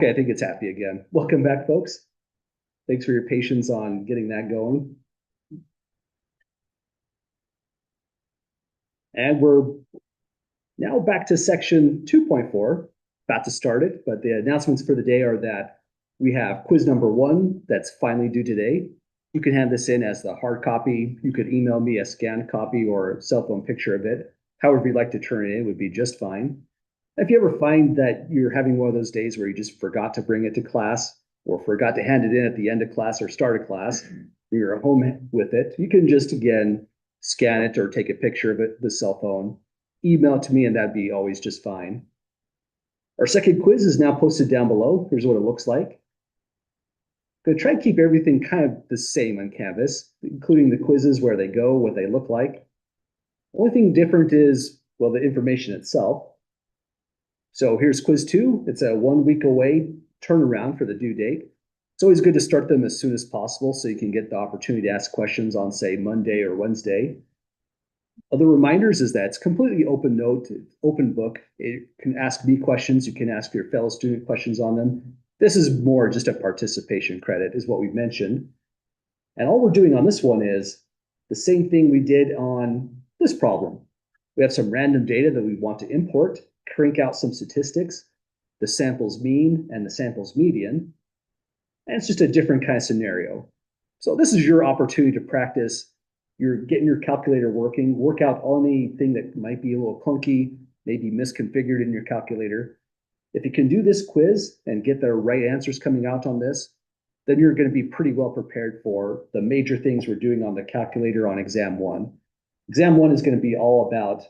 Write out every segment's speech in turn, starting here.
Okay, I think it's happy again. Welcome back, folks. Thanks for your patience on getting that going. And we're now back to section 2.4, about to start it, but the announcements for the day are that we have quiz number 1 that's finally due today. You can hand this in as the hard copy. You could email me a scanned copy or a cell phone picture of it. However you'd like to turn it in would be just fine. If you ever find that you're having one of those days where you just forgot to bring it to class or forgot to hand it in at the end of class or start of class, you're at home with it, you can just again scan it or take a picture of it with the cell phone, email it to me, and that'd be always just fine. Our second quiz is now posted down below. Here's what it looks like. Going to try to keep everything kind of the same on Canvas, including the quizzes, where they go, what they look like. Only thing different is, well, the information itself. So here's quiz 2. It's a 1 week away turnaround for the due date. It's always good to start them as soon as possible so you can get the opportunity to ask questions on, say, Monday or Wednesday. Other reminders is that it's completely open note, open book. You can ask me questions. You can ask your fellow student questions on them. This is more just a participation credit, is what we've mentioned. And all we're doing on this one is the same thing we did on this problem. We have some random data that we want to import, crank out some statistics, the sample's mean and the sample's median. And it's just a different kind of scenario. So this is your opportunity to practice. You're getting your calculator working, work out anything that might be a little clunky, maybe misconfigured in your calculator. If you can do this quiz and get the right answers coming out on this, then you're going to be pretty well prepared for the major things we're doing on the calculator on exam 1. Exam 1 is going to be all about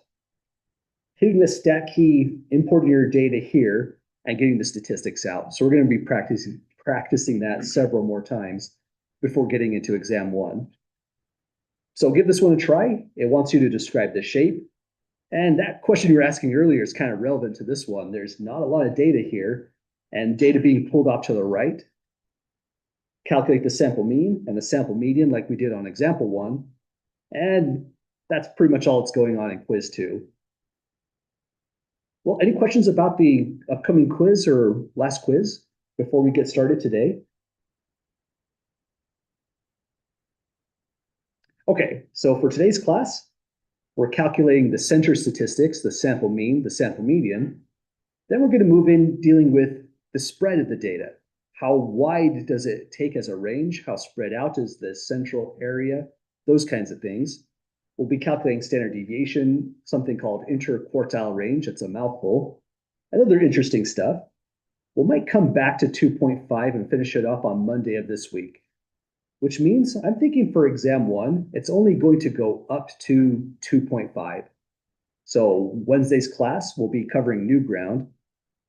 hitting the stat key, importing your data here, and getting the statistics out. So we're going to be practicing that several more times before getting into exam 1. So give this one a try. It wants you to describe the shape. And that question you were asking earlier is kind of relevant to this one. There's not a lot of data here, and data being pulled off to the right. Calculate the sample mean and the sample median like we did on example 1. And that's pretty much all that's going on in quiz 2. Well, any questions about the upcoming quiz or last quiz before we get started today? Okay, so for today's class, we're calculating the center statistics, the sample mean, the sample median. Then we're going to move in dealing with the spread of the data. How wide does it take as a range? How spread out is the central area? Those kinds of things. We'll be calculating standard deviation, something called interquartile range. It's a mouthful. And other interesting stuff. We might come back to 2.5 and finish it up on Monday of this week, which means I'm thinking for exam 1, it's only going to go up to 2.5. So Wednesday's class will be covering new ground.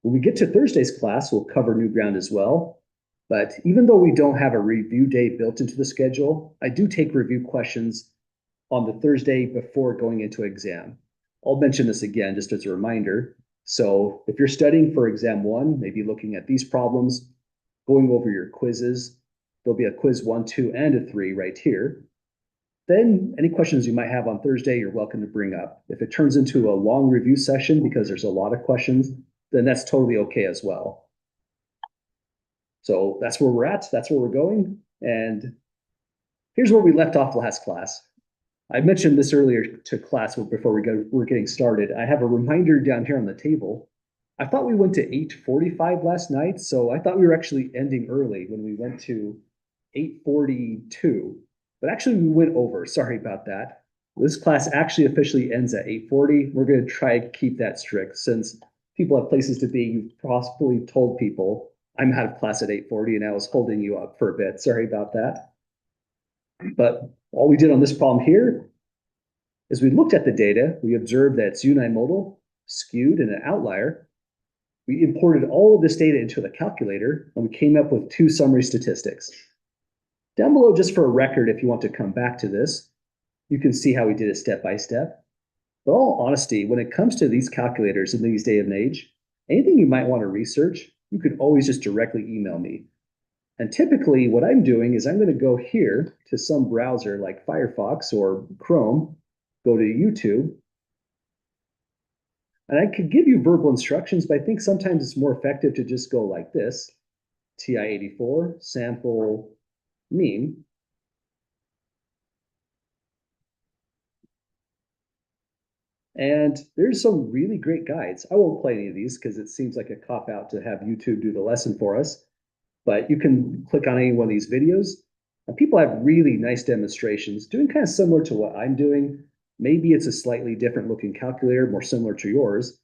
When we get to Thursday's class, we'll cover new ground as well. But even though we don't have a review day built into the schedule, I do take review questions on the Thursday before going into exam. I'll mention this again just as a reminder. So if you're studying for exam 1, maybe looking at these problems, going over your quizzes, there'll be a quiz 1, 2, and a 3 right here. Then any questions you might have on Thursday, you're welcome to bring up. If it turns into a long review session because there's a lot of questions, then that's totally okay as well. So that's where we're at. That's where we're going. And here's where we left off last class. I mentioned this earlier to class before we're getting started. I have a reminder down here on the table. I thought we went to 8:45 last night, so I thought we were actually ending early when we went to 8:42. But actually, we went over. Sorry about that. This class actually officially ends at 8:40. We're going to try to keep that strict since people have places to be. You've possibly told people I'm out of class at 8:40 and I was holding you up for a bit. Sorry about that. But all we did on this problem here is we looked at the data. We observed that it's unimodal, skewed, and an outlier. We imported all of this data into the calculator, and we came up with 2 summary statistics. Down below, just for a record, if you want to come back to this, you can see how we did it step by step. But all honesty, when it comes to these calculators in these day and age, anything you might want to research, you can always just directly email me. And typically what I'm doing is I'm going to go here to some browser like Firefox or Chrome, go to YouTube, And I could give you verbal instructions, but I think sometimes it's more effective to just go like this, TI-84, sample mean. And there's some really great guides. I won't play any of these because it seems like a cop out to have YouTube do the lesson for us. But you can click on any one of these videos. And people have really nice demonstrations doing kind of similar to what I'm doing. Maybe it's a slightly different looking calculator, more similar to yours,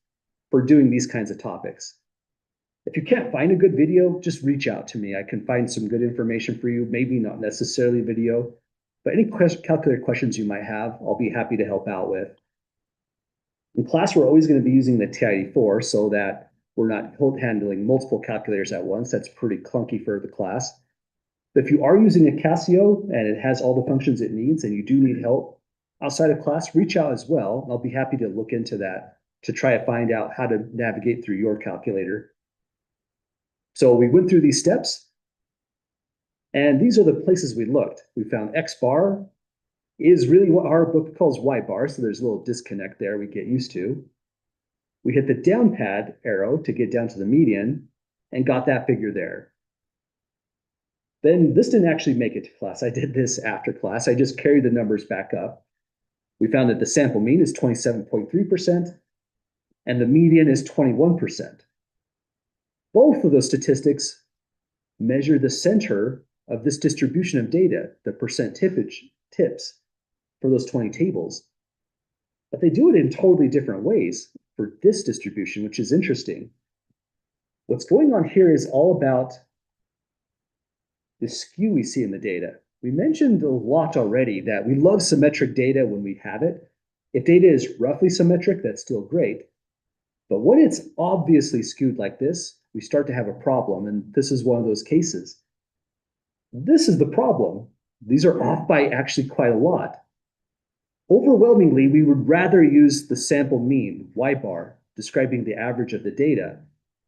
for doing these kinds of topics. If you can't find a good video, just reach out to me. I can find some good information for you, maybe not necessarily video, but any calculator questions you might have, I'll be happy to help out with. In class, we're always going to be using the TI-84 so that we're not handling multiple calculators at once. That's pretty clunky for the class. But if you are using a Casio and it has all the functions it needs and you do need help outside of class, reach out as well. I'll be happy to look into that to try to find out how to navigate through your calculator. So we went through these steps, and these are the places we looked. We found X bar is really what our book calls Y bar, so there's a little disconnect there we get used to. We hit the down pad arrow to get down to the median and got that figure there. Then this didn't actually make it to class. I did this after class. I just carried the numbers back up. We found that the sample mean is 27.3% and the median is 21%. Both of those statistics measure the center of this distribution of data, the percent tips for those 20 tables. But they do it in totally different ways for this distribution, which is interesting. What's going on here is all about the skew we see in the data. We mentioned a lot already that we love symmetric data when we have it. If data is roughly symmetric, that's still great. But when it's obviously skewed like this, we start to have a problem, and this is one of those cases. This is the problem. These are off by actually quite a lot. Overwhelmingly, we would rather use the sample mean, Y bar, describing the average of the data.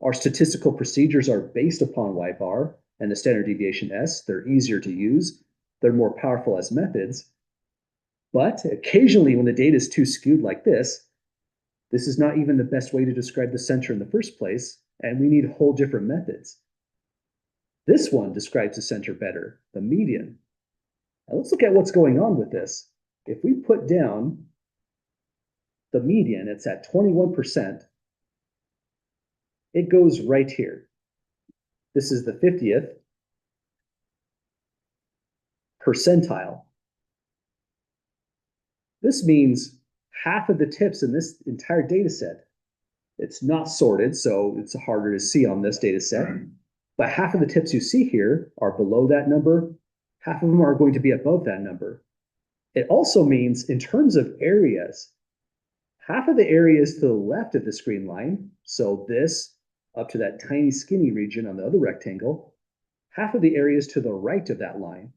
Our statistical procedures are based upon Y bar and the standard deviation S. They're easier to use. They're more powerful as methods. But occasionally, when the data is too skewed like this is not even the best way to describe the center in the first place, and we need whole different methods. This one describes the center better, the median. Now let's look at what's going on with this. If we put down the median, it's at 21%, it goes right here. This is the 50th percentile. This means half of the tips in this entire data set. It's not sorted, so it's harder to see on this data set. But half of the tips you see here are below that number. Half of them are going to be above that number. It also means in terms of areas, half of the areas to the left of the screen line, so this up to that tiny skinny region on the other rectangle, half of the areas to the right of that line.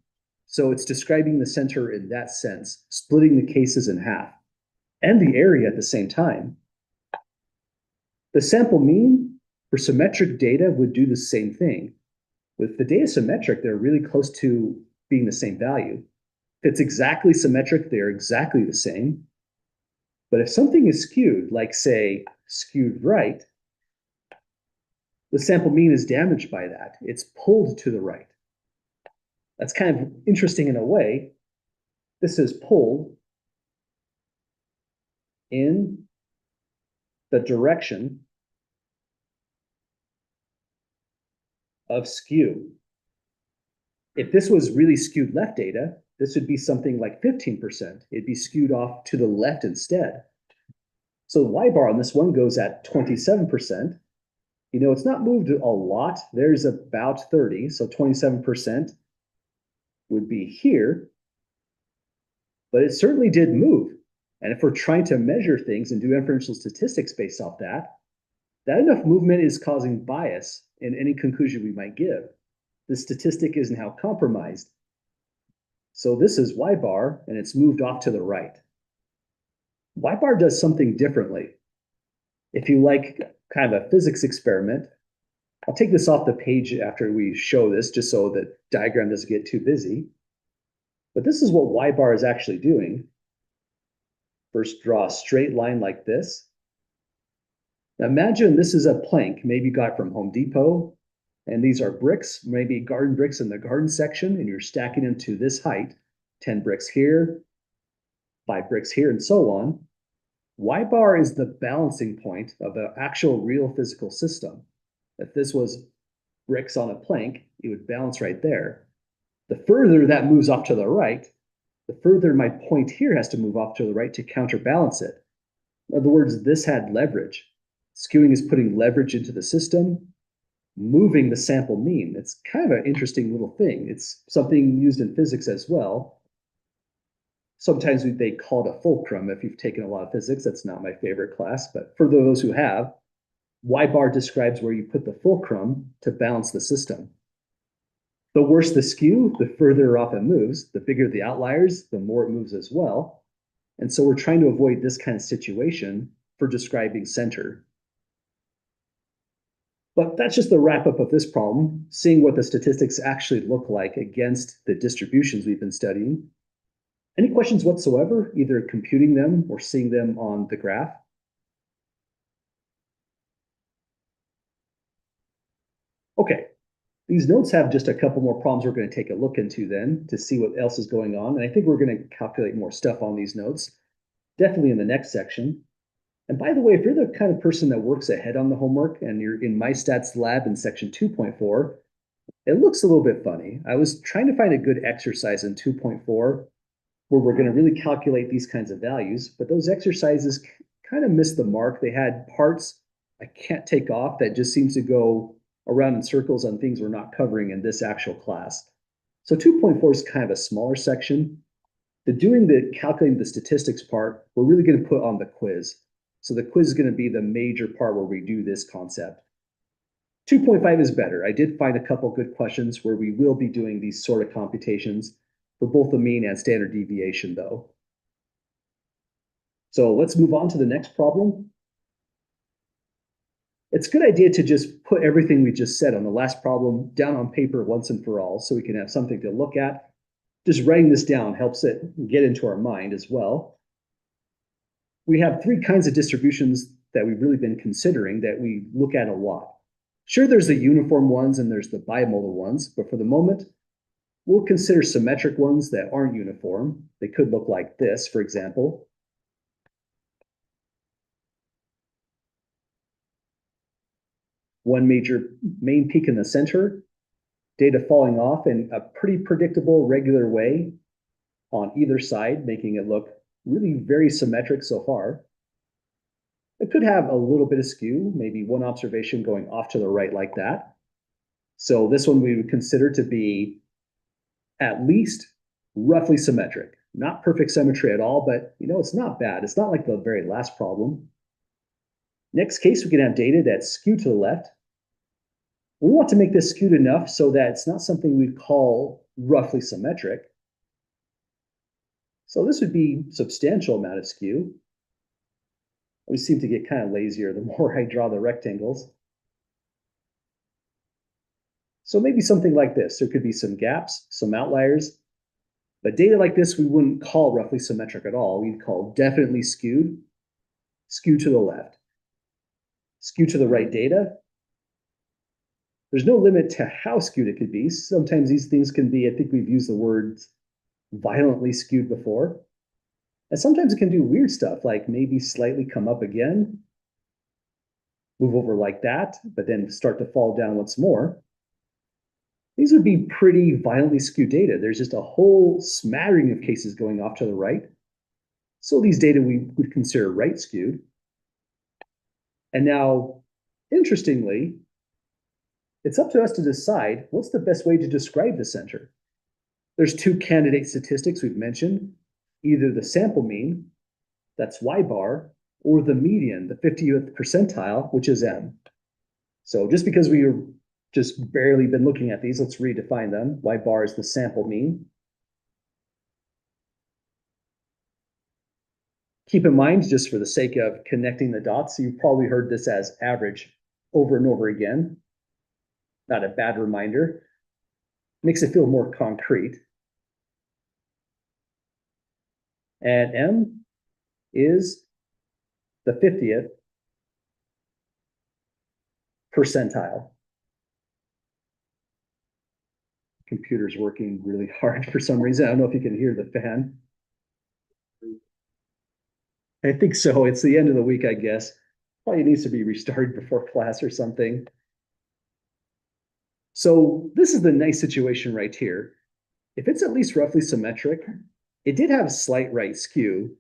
So it's describing the center in that sense, splitting the cases in half and the area at the same time. The sample mean for symmetric data would do the same thing. With the data symmetric, they're really close to being the same value. If it's exactly symmetric, they're exactly the same. But if something is skewed, like say skewed right, the sample mean is damaged by that. It's pulled to the right. That's kind of interesting in a way. This is pulled in the direction of skew. If this was really skewed left data, this would be something like 15%. It'd be skewed off to the left instead. So the Y bar on this one goes at 27%. You know, it's not moved a lot. There's about 30, so 27% would be here. But it certainly did move. And if we're trying to measure things and do inferential statistics based off that, that enough movement is causing bias in any conclusion we might give. The statistic is now compromised. So this is Y bar, and it's moved off to the right. Y bar does something differently. If you like kind of a physics experiment, I'll take this off the page after we show this, just so the diagram doesn't get too busy. But this is what Y bar is actually doing. First, draw a straight line like this. Now imagine this is a plank, maybe you got from Home Depot, and these are bricks, maybe garden bricks in the garden section, and you're stacking them to this height, 10 bricks here, 5 bricks here, and so on. Y bar is the balancing point of the actual real physical system. If this was bricks on a plank, it would balance right there. The further that moves off to the right, the further my point here has to move off to the right to counterbalance it. In other words, this had leverage. Skewing is putting leverage into the system, moving the sample mean. It's kind of an interesting little thing. It's something used in physics as well. Sometimes they call it a fulcrum if you've taken a lot of physics. That's not my favorite class, but for those who have, Y bar describes where you put the fulcrum to balance the system. The worse the skew, the further off it moves. The bigger the outliers, the more it moves as well. And so we're trying to avoid this kind of situation for describing center. But that's just the wrap up of this problem, seeing what the statistics actually look like against the distributions we've been studying. Any questions whatsoever, either computing them or seeing them on the graph? Okay, these notes have just a couple more problems we're going to take a look into then to see what else is going on. And I think we're going to calculate more stuff on these notes, definitely in the next section. And by the way, if you're the kind of person that works ahead on the homework and you're in MyStats lab in section 2.4, it looks a little bit funny. I was trying to find a good exercise in 2.4 where we're going to really calculate these kinds of values, but those exercises kind of missed the mark. They had parts I can't take off that just seems to go around in circles on things we're not covering in this actual class. So 2.4 is kind of a smaller section. The calculating the statistics part, we're really going to put on the quiz. So the quiz is going to be the major part where we do this concept. 2.5 is better. I did find a couple good questions where we will be doing these sort of computations for both the mean and standard deviation though. So let's move on to the next problem. It's a good idea to just put everything we just said on the last problem down on paper once and for all so we can have something to look at. Just writing this down helps it get into our mind as well. We have 3 kinds of distributions that we've really been considering that we look at a lot. Sure, there's the uniform ones and there's the bimodal ones, but for the moment, we'll consider symmetric ones that aren't uniform. They could look like this, for example. One major main peak in the center, data falling off in a pretty predictable, regular way on either side, making it look really very symmetric so far. It could have a little bit of skew, maybe one observation going off to the right like that. So this one we would consider to be at least roughly symmetric. Not perfect symmetry at all, but it's not bad. It's not like the very last problem. Next case, we can have data that's skewed to the left. We want to make this skewed enough so that it's not something we'd call roughly symmetric. So this would be substantial amount of skew. We seem to get kind of lazier the more I draw the rectangles. So maybe something like this. There could be some gaps, some outliers, but data like this we wouldn't call roughly symmetric at all. We'd call definitely skewed, skew to the left. Skew to the right data. There's no limit to how skewed it could be. Sometimes these things can be, I think we've used the words violently skewed before. And sometimes it can do weird stuff, like maybe slightly come up again, move over like that, but then start to fall down once more. These would be pretty violently skewed data. There's just a whole smattering of cases going off to the right. So these data we would consider right skewed. And now, interestingly, it's up to us to decide what's the best way to describe the center. There's 2 candidate statistics we've mentioned, either the sample mean, that's Y bar, or the median, the 50th percentile, which is M. So just because we've just barely been looking at these, let's redefine them. Y bar is the sample mean. Keep in mind, just for the sake of connecting the dots, you've probably heard this as average over and over again. Not a bad reminder. Makes it feel more concrete. And M is the 50th percentile. Computer's working really hard for some reason. I don't know if you can hear the fan. I think so. It's the end of the week, I guess. Probably needs to be restarted before class or something. So this is the nice situation right here. If it's at least roughly symmetric, it did have a slight right skew.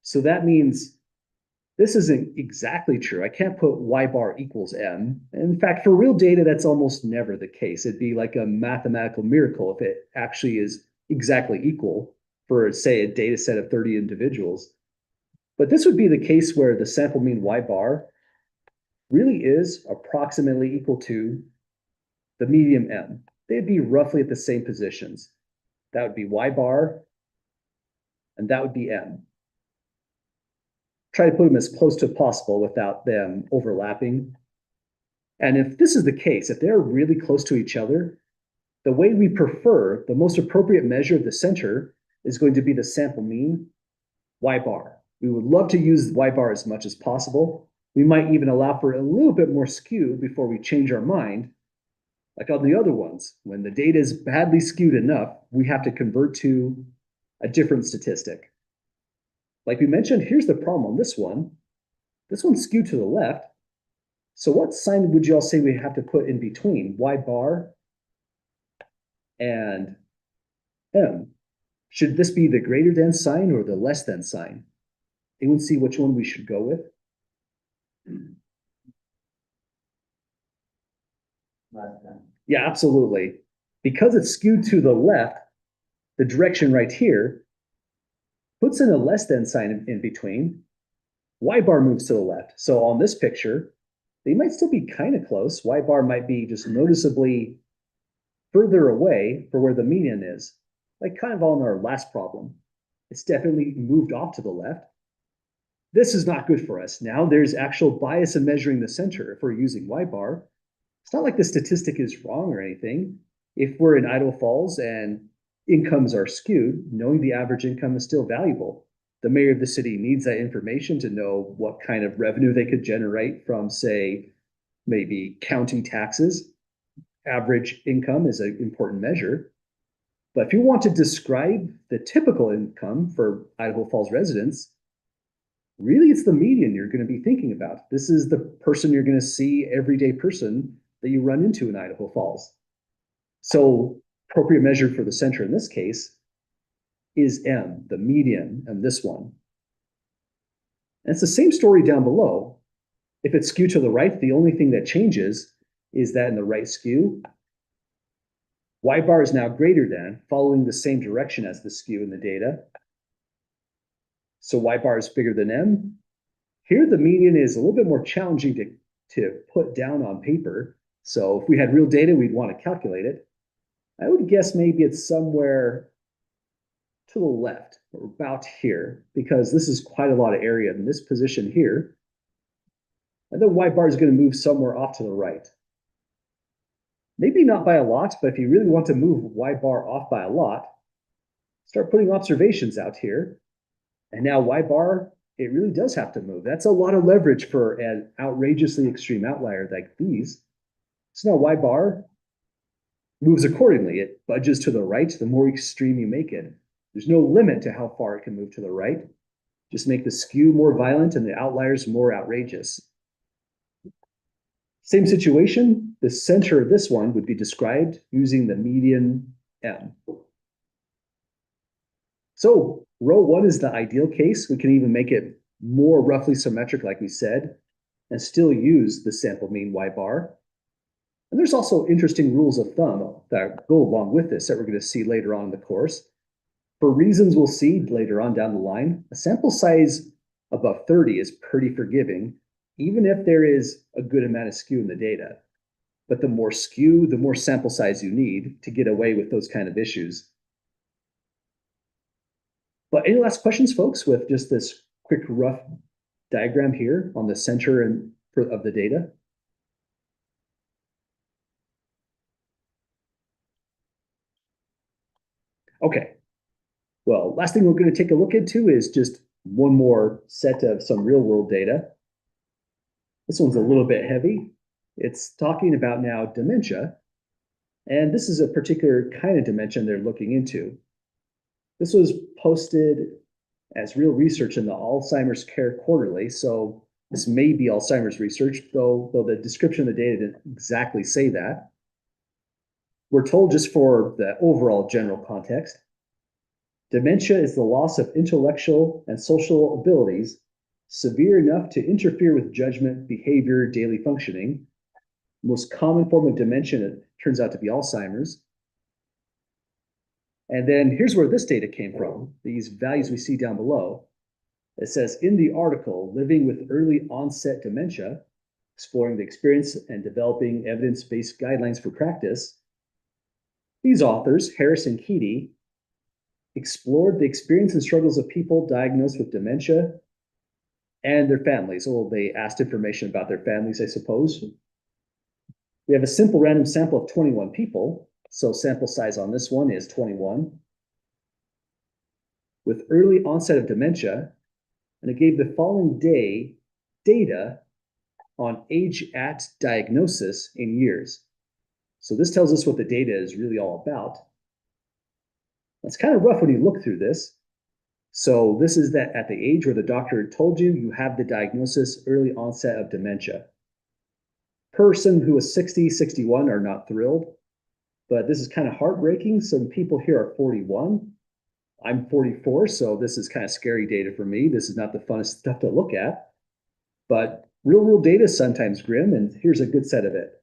So that means this isn't exactly true. I can't put y bar equals m. In fact, for real data, that's almost never the case. It'd be like a mathematical miracle if it actually is exactly equal for, say, a data set of 30 individuals. But this would be the case where the sample mean y bar really is approximately equal to the median m. They'd be roughly at the same positions. That would be y bar, and that would be m. Try to put them as close to possible without them overlapping. And if this is the case, if they're really close to each other, the way we prefer, the most appropriate measure of the center is going to be the sample mean, y bar. We would love to use y bar as much as possible. We might even allow for a little bit more skew before we change our mind. Like on the other ones, when the data is badly skewed enough, we have to convert to a different statistic. Like we mentioned, here's the problem on this one. This one's skewed to the left. So what sign would you all say we have to put in between y bar and m? Should this be the greater than sign or the less than sign? Anyone see which one we should go with? Yeah, absolutely. Because it's skewed to the left, the direction right here puts in a less than sign in between. Y bar moves to the left. So on this picture, they might still be kind of close. Y bar might be just noticeably further away for where the median is. Like kind of on our last problem. It's definitely moved off to the left. This is not good for us. Now there's actual bias in measuring the center if we're using y bar. It's not like the statistic is wrong or anything. If we're in Idaho Falls and incomes are skewed, knowing the average income is still valuable. The mayor of the city needs that information to know what kind of revenue they could generate from, say, maybe county taxes. Average income is an important measure. But if you want to describe the typical income for Idaho Falls residents, really it's the median you're going to be thinking about. This is the person you're going to see, everyday person that you run into in Idaho Falls. So appropriate measure for the center in this case is M, the median, and this one. And it's the same story down below. If it's skewed to the right, the only thing that changes is that in the right skew, y bar is now greater than, following the same direction as the skew in the data. So y bar is bigger than m. Here, the median is a little bit more challenging to put down on paper. So if we had real data, we'd want to calculate it. I would guess maybe it's somewhere to the left or about here, because this is quite a lot of area in this position here. And then y bar is going to move somewhere off to the right. Maybe not by a lot, but if you really want to move y bar off by a lot, start putting observations out here. And now y bar, it really does have to move. That's a lot of leverage for an outrageously extreme outlier like these. So now y bar moves accordingly. It budges to the right the more extreme you make it. There's no limit to how far it can move to the right. Just make the skew more violent and the outliers more outrageous. Same situation, the center of this one would be described using the median M. So row one is the ideal case. We can even make it more roughly symmetric, like we said, and still use the sample mean y bar. And there's also interesting rules of thumb that go along with this that we're going to see later on in the course. For reasons we'll see later on down the line, a sample size above 30 is pretty forgiving, even if there is a good amount of skew in the data. But the more skew, the more sample size you need to get away with those kind of issues. But any last questions, folks, with just this quick rough diagram here on the center of the data? Okay. Well, last thing we're going to take a look into is just one more set of some real world data. This one's a little bit heavy. It's talking about now dementia, and this is a particular kind of dementia they're looking into. This was posted as real research in the Alzheimer's Care Quarterly, so this may be Alzheimer's research, though the description of the data didn't exactly say that. We're told, just for the overall general context, dementia is the loss of intellectual and social abilities severe enough to interfere with judgment, behavior, daily functioning. Most common form of dementia, it turns out to be Alzheimer's. And then here's where this data came from, these values we see down below. It says in the article, Living with Early Onset Dementia, Exploring the Experience and Developing Evidence-Based Guidelines for Practice, these authors, Harris and Keaty, explored the experience and struggles of people diagnosed with dementia and their families. Well, they asked information about their families, I suppose. We have a simple random sample of 21 people. So sample size on this one is 21. With early onset of dementia, and it gave the following day data on age at diagnosis in years. So this tells us what the data is really all about. It's kind of rough when you look through this. So this is that at the age where the doctor told you you have the diagnosis, early onset of dementia. Person who is 60, 61 are not thrilled, but this is kind of heartbreaking. Some people here are 41. I'm 44, so this is kind of scary data for me. This is not the funnest stuff to look at, but real world data is sometimes grim, and here's a good set of it.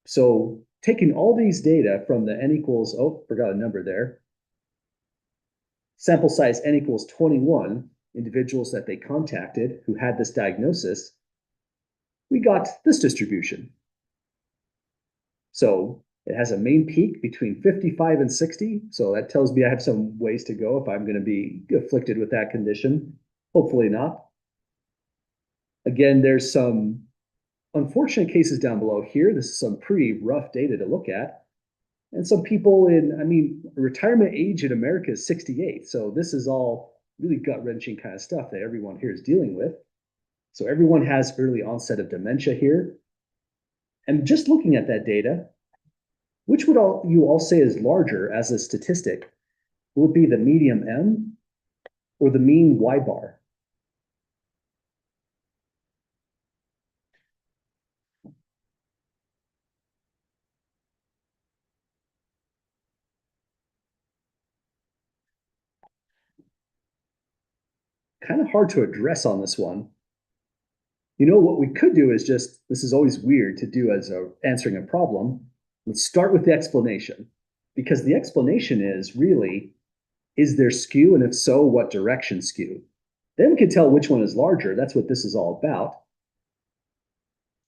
So taking all these data from the n equals, oh, forgot a number there, sample size n equals 21 individuals that they contacted who had this diagnosis, we got this distribution. So it has a main peak between 55 and 60. So that tells me I have some ways to go if I'm going to be afflicted with that condition. Hopefully not. Again, there's some unfortunate cases down below here. This is some pretty rough data to look at. And some people retirement age in America is 68. So this is all really gut-wrenching kind of stuff that everyone here is dealing with. So everyone has early onset of dementia here. And just looking at that data, which would you all say is larger as a statistic? Will it be the medium M or the mean Y bar? Kind of hard to address on this one. What we could do is just, this is always weird to do as answering a problem. Let's start with the explanation, because the explanation is really, is there skew? And if so, what direction skew? Then we can tell which one is larger. That's what this is all about.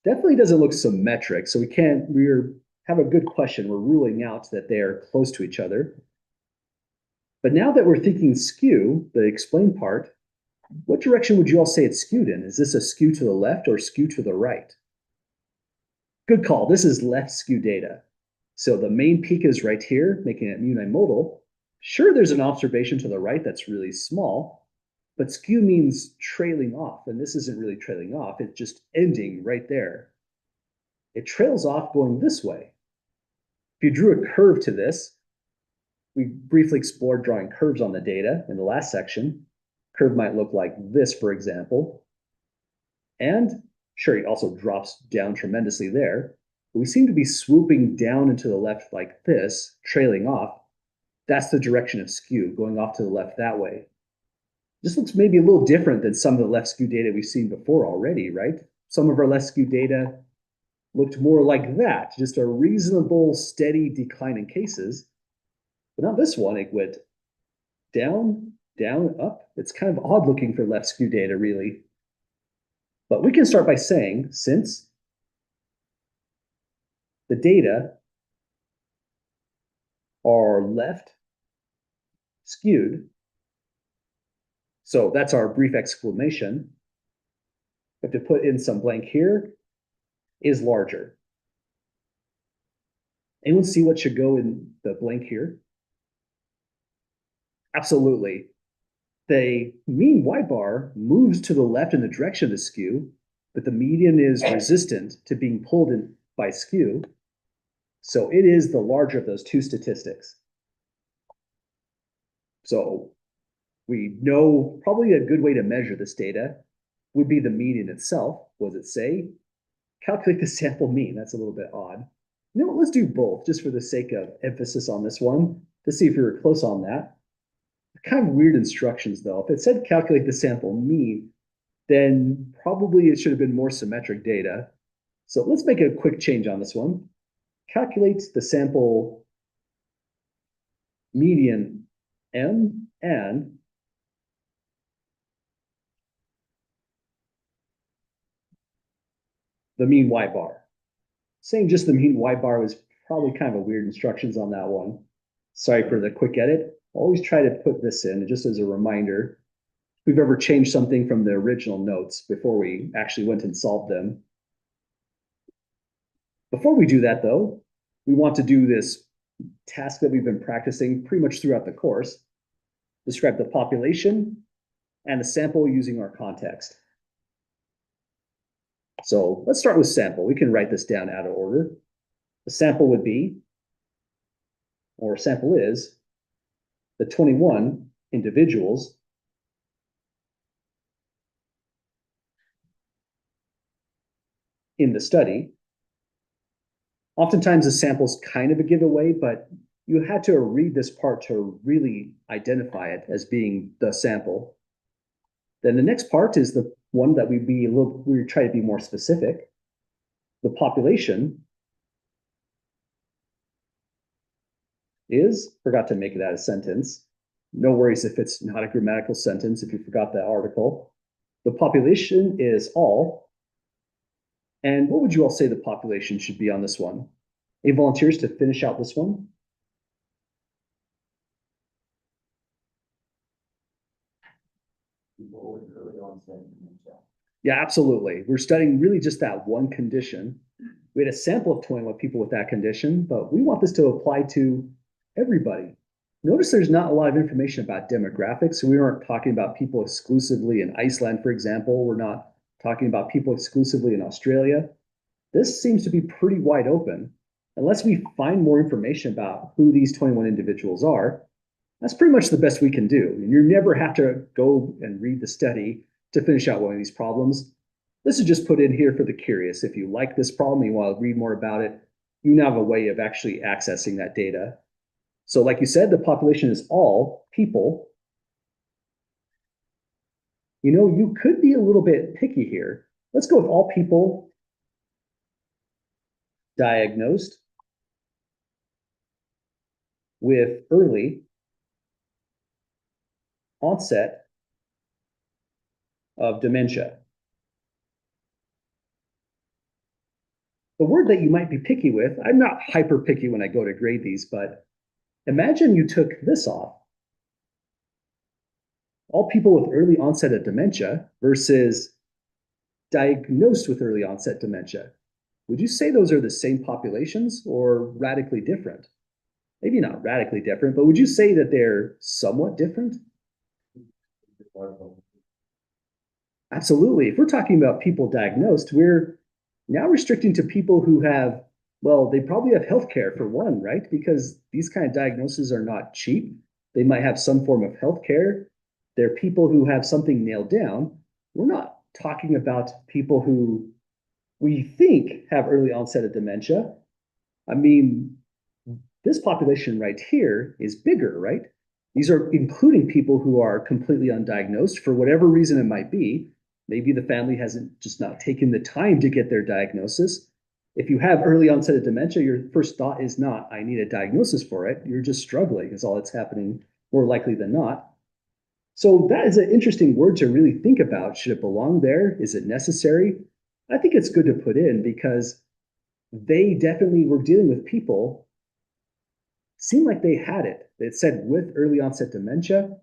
Definitely doesn't look symmetric, so we have a good question. We're ruling out that they are close to each other. But now that we're thinking skew, the explain part, what direction would you all say it's skewed in? Is this a skew to the left or skew to the right? Good call. This is left skew data. So the main peak is right here, making it unimodal. Sure, there's an observation to the right that's really small, but skew means trailing off, and this isn't really trailing off. It's just ending right there. It trails off going this way. If you drew a curve to this, we briefly explored drawing curves on the data in the last section. Curve might look like this, for example. And sure, it also drops down tremendously there. But we seem to be swooping down into the left like this, trailing off. That's the direction of skew, going off to the left that way. This looks maybe a little different than some of the left skew data we've seen before already, right? Some of our left skew data looked more like that, just a reasonable, steady decline in cases. But not this one. It went down, down, up. It's kind of odd looking for left skew data, really. But we can start by saying, since the data are left skewed, so that's our brief exclamation. We have to put in some blank here, is larger. Anyone see what should go in the blank here? Absolutely. The mean Y bar moves to the left in the direction of the skew, but the median is resistant to being pulled in by skew. So it is the larger of those two statistics. So we know probably a good way to measure this data would be the median itself. What does it say? Calculate the sample mean. That's a little bit odd. You know what, let's do both just for the sake of emphasis on this one to see if we were close on that. Kind of weird instructions though. If it said calculate the sample mean, then probably it should have been more symmetric data. So let's make a quick change on this one. Calculate the sample median M and the mean Y bar. Saying just the mean Y bar was probably kind of a weird instructions on that one. Sorry for the quick edit. Always try to put this in just as a reminder. If we've ever changed something from the original notes before we actually went and solved them. Before we do that though, we want to do this task that we've been practicing pretty much throughout the course. Describe the population and the sample using our context. So let's start with sample. We can write this down out of order. The sample would be, or sample is, the 21 individuals in the study. Oftentimes the sample's kind of a giveaway, but you had to read this part to really identify it as being the sample. Then the next part is the one that we try to be more specific. The population is, forgot to make that a sentence. No worries if it's not a grammatical sentence, if you forgot that article. The population is all. And what would you all say the population should be on this one? Any volunteers to finish out this one? Yeah, absolutely. We're studying really just that one condition. We had a sample of 21 people with that condition, but we want this to apply to everybody. Notice there's not a lot of information about demographics. So we aren't talking about people exclusively in Iceland, for example. We're not talking about people exclusively in Australia. This seems to be pretty wide open. Unless we find more information about who these 21 individuals are, that's pretty much the best we can do. And you never have to go and read the study to finish out one of these problems. This is just put in here for the curious. If you like this problem, you want to read more about it, you now have a way of actually accessing that data. So like you said, the population is all people. You know, you could be a little bit picky here. Let's go with all people diagnosed with early onset of dementia. The word that you might be picky with, I'm not hyper picky when I go to grade these, but imagine you took this off. All people with early onset of dementia versus diagnosed with early onset dementia. Would you say those are the same populations or radically different? Maybe not radically different, but would you say that they're somewhat different? Absolutely. If we're talking about people diagnosed, we're now restricting to people who have, well, they probably have healthcare for one, right? Because these kind of diagnoses are not cheap. They might have some form of healthcare. They're people who have something nailed down. We're not talking about people who we think have early onset of dementia. I mean, this population right here is bigger, right? These are including people who are completely undiagnosed for whatever reason it might be. Maybe the family hasn't just not taken the time to get their diagnosis. If you have early onset of dementia, your first thought is not, I need a diagnosis for it. You're just struggling is all that's happening more likely than not. So that is an interesting word to really think about. Should it belong there? Is it necessary? I think it's good to put in because they definitely were dealing with people, seemed like they had it. It said with early onset dementia.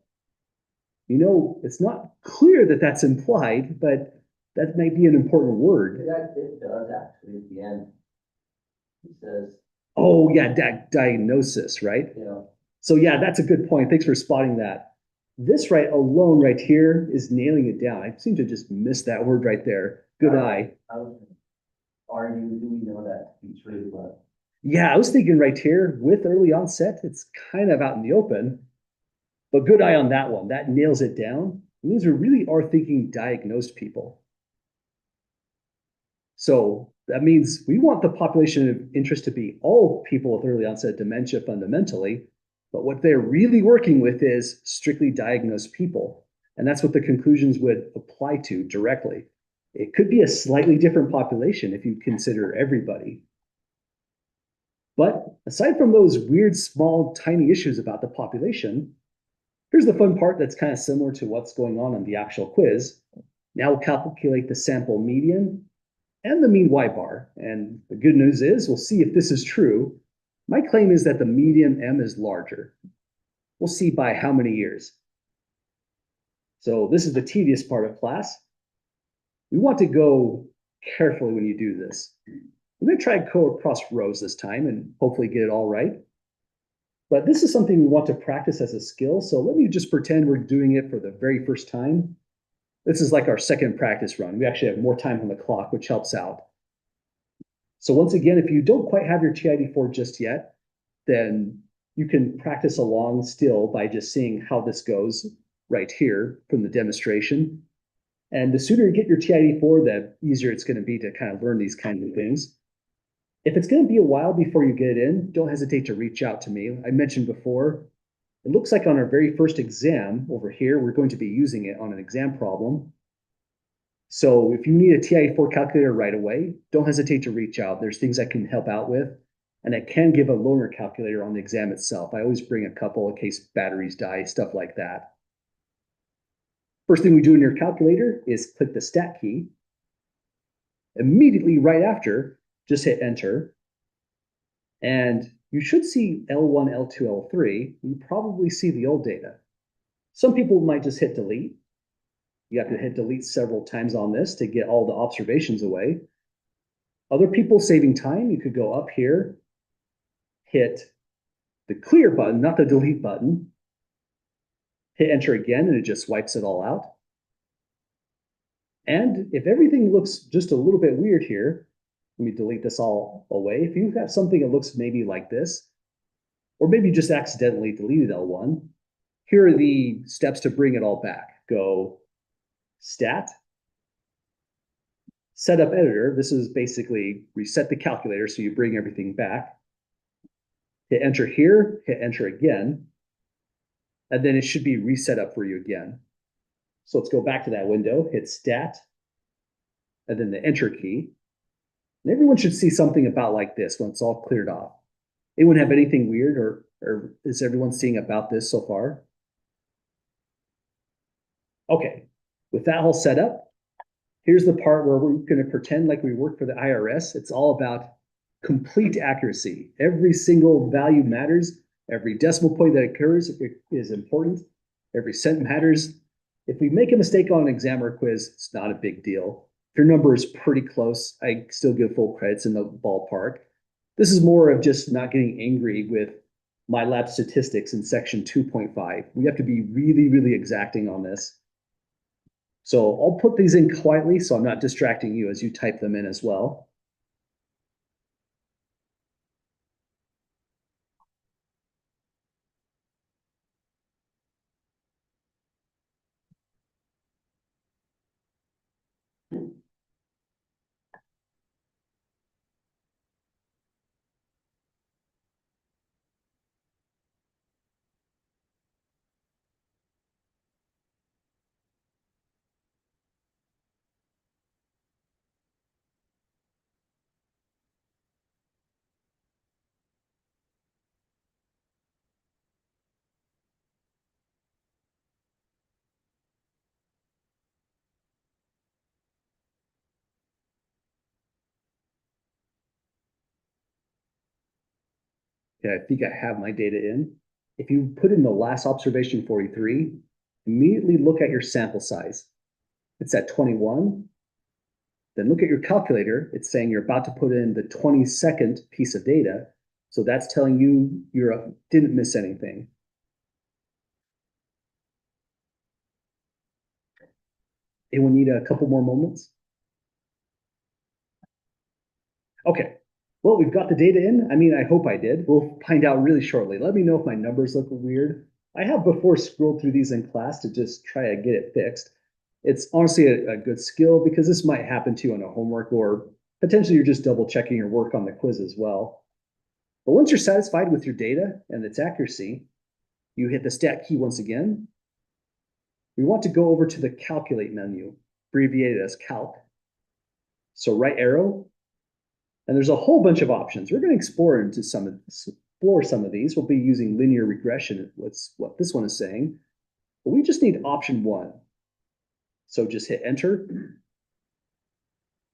You know, it's not clear that that's implied, but that might be an important word. It does actually at the end. It says, Oh, yeah, diagnosis, right? yeah, So, yeah, that's a good point. Thanks for spotting that. This right alone right here is nailing it down. I seem to just miss that word right there. Good eye. I was gonna argue, do we know that to be true, but Yeah, I was thinking right here with early onset, it's kind of out in the open. But good eye on that one. That nails it down. It means we really are thinking diagnosed people. So that means we want the population of interest to be all people with early onset dementia fundamentally. But what they're really working with is strictly diagnosed people. And that's what the conclusions would apply to directly. It could be a slightly different population if you consider everybody. But aside from those weird, small, tiny issues about the population, here's the fun part that's kind of similar to what's going on in the actual quiz. Now we'll calculate the sample median and the mean Y bar. And the good news is we'll see if this is true. My claim is that the median M is larger. We'll see by how many years. So this is the tedious part of class. We want to go carefully when you do this. I'm going to try and go across rows this time and hopefully get it all right. But this is something we want to practice as a skill. So let me just pretend we're doing it for the very first time. This is like our second practice run. We actually have more time on the clock, which helps out. So once again, if you don't quite have your TID4 just yet, then you can practice along still by just seeing how this goes right here from the demonstration. And the sooner you get your TID4, the easier it's going to be to kind of learn these kinds of things. If it's going to be a while before you get it in, don't hesitate to reach out to me. I mentioned before, it looks like on our very first exam over here, we're going to be using it on an exam problem. So if you need a TID4 calculator right away, don't hesitate to reach out. There's things I can help out with, and I can give a loaner calculator on the exam itself. I always bring a couple in case batteries die, stuff like that. First thing we do in your calculator is click the stat key. Immediately right after, just hit enter. And you should see L1, L2, L3. You probably see the old data. Some people might just hit delete. You have to hit delete several times on this to get all the observations away. Other people saving time, you could go up here, hit the clear button, not the delete button, hit enter again, and it just wipes it all out. And if everything looks just a little bit weird here, let me delete this all away. If you have something that looks maybe like this, or maybe you just accidentally deleted L1, here are the steps to bring it all back. Go stat, setup editor. This is basically reset the calculator so you bring everything back. Hit enter here, hit enter again, and then it should be reset up for you again. So let's go back to that window, hit stat, and then the enter key. And everyone should see something about like this when it's all cleared off. Anyone have anything weird, or is everyone seeing about this so far? Okay, with that all set up, here's the part where we're going to pretend like we work for the IRS. It's all about complete accuracy. Every single value matters. Every decimal point that occurs is important. Every cent matters. If we make a mistake on an exam or quiz, it's not a big deal. If your number is pretty close, I still give full credits in the ballpark. This is more of just not getting angry with MyLab statistics in section 2.5. We have to be really, really exacting on this. So I'll put these in quietly so I'm not distracting you as you type them in as well. Okay, I think I have my data in. If you put in the last observation 43, immediately look at your sample size. It's at 21. Then look at your calculator. It's saying you're about to put in the 22nd piece of data. So that's telling you you didn't miss anything. Anyone need a couple more moments? Okay, well, we've got the data in. I mean, I hope I did. We'll find out really shortly. Let me know if my numbers look weird. I have before scrolled through these in class to just try to get it fixed. It's honestly a good skill because this might happen to you on a homework, or potentially you're just double checking your work on the quiz as well. But once you're satisfied with your data and its accuracy, you hit the stat key once again. We want to go over to the calculate menu, abbreviated as calc. So right arrow, and there's a whole bunch of options. We're going to explore some of these. We'll be using linear regression. What's what this one is saying. But we just need option one. So just hit enter.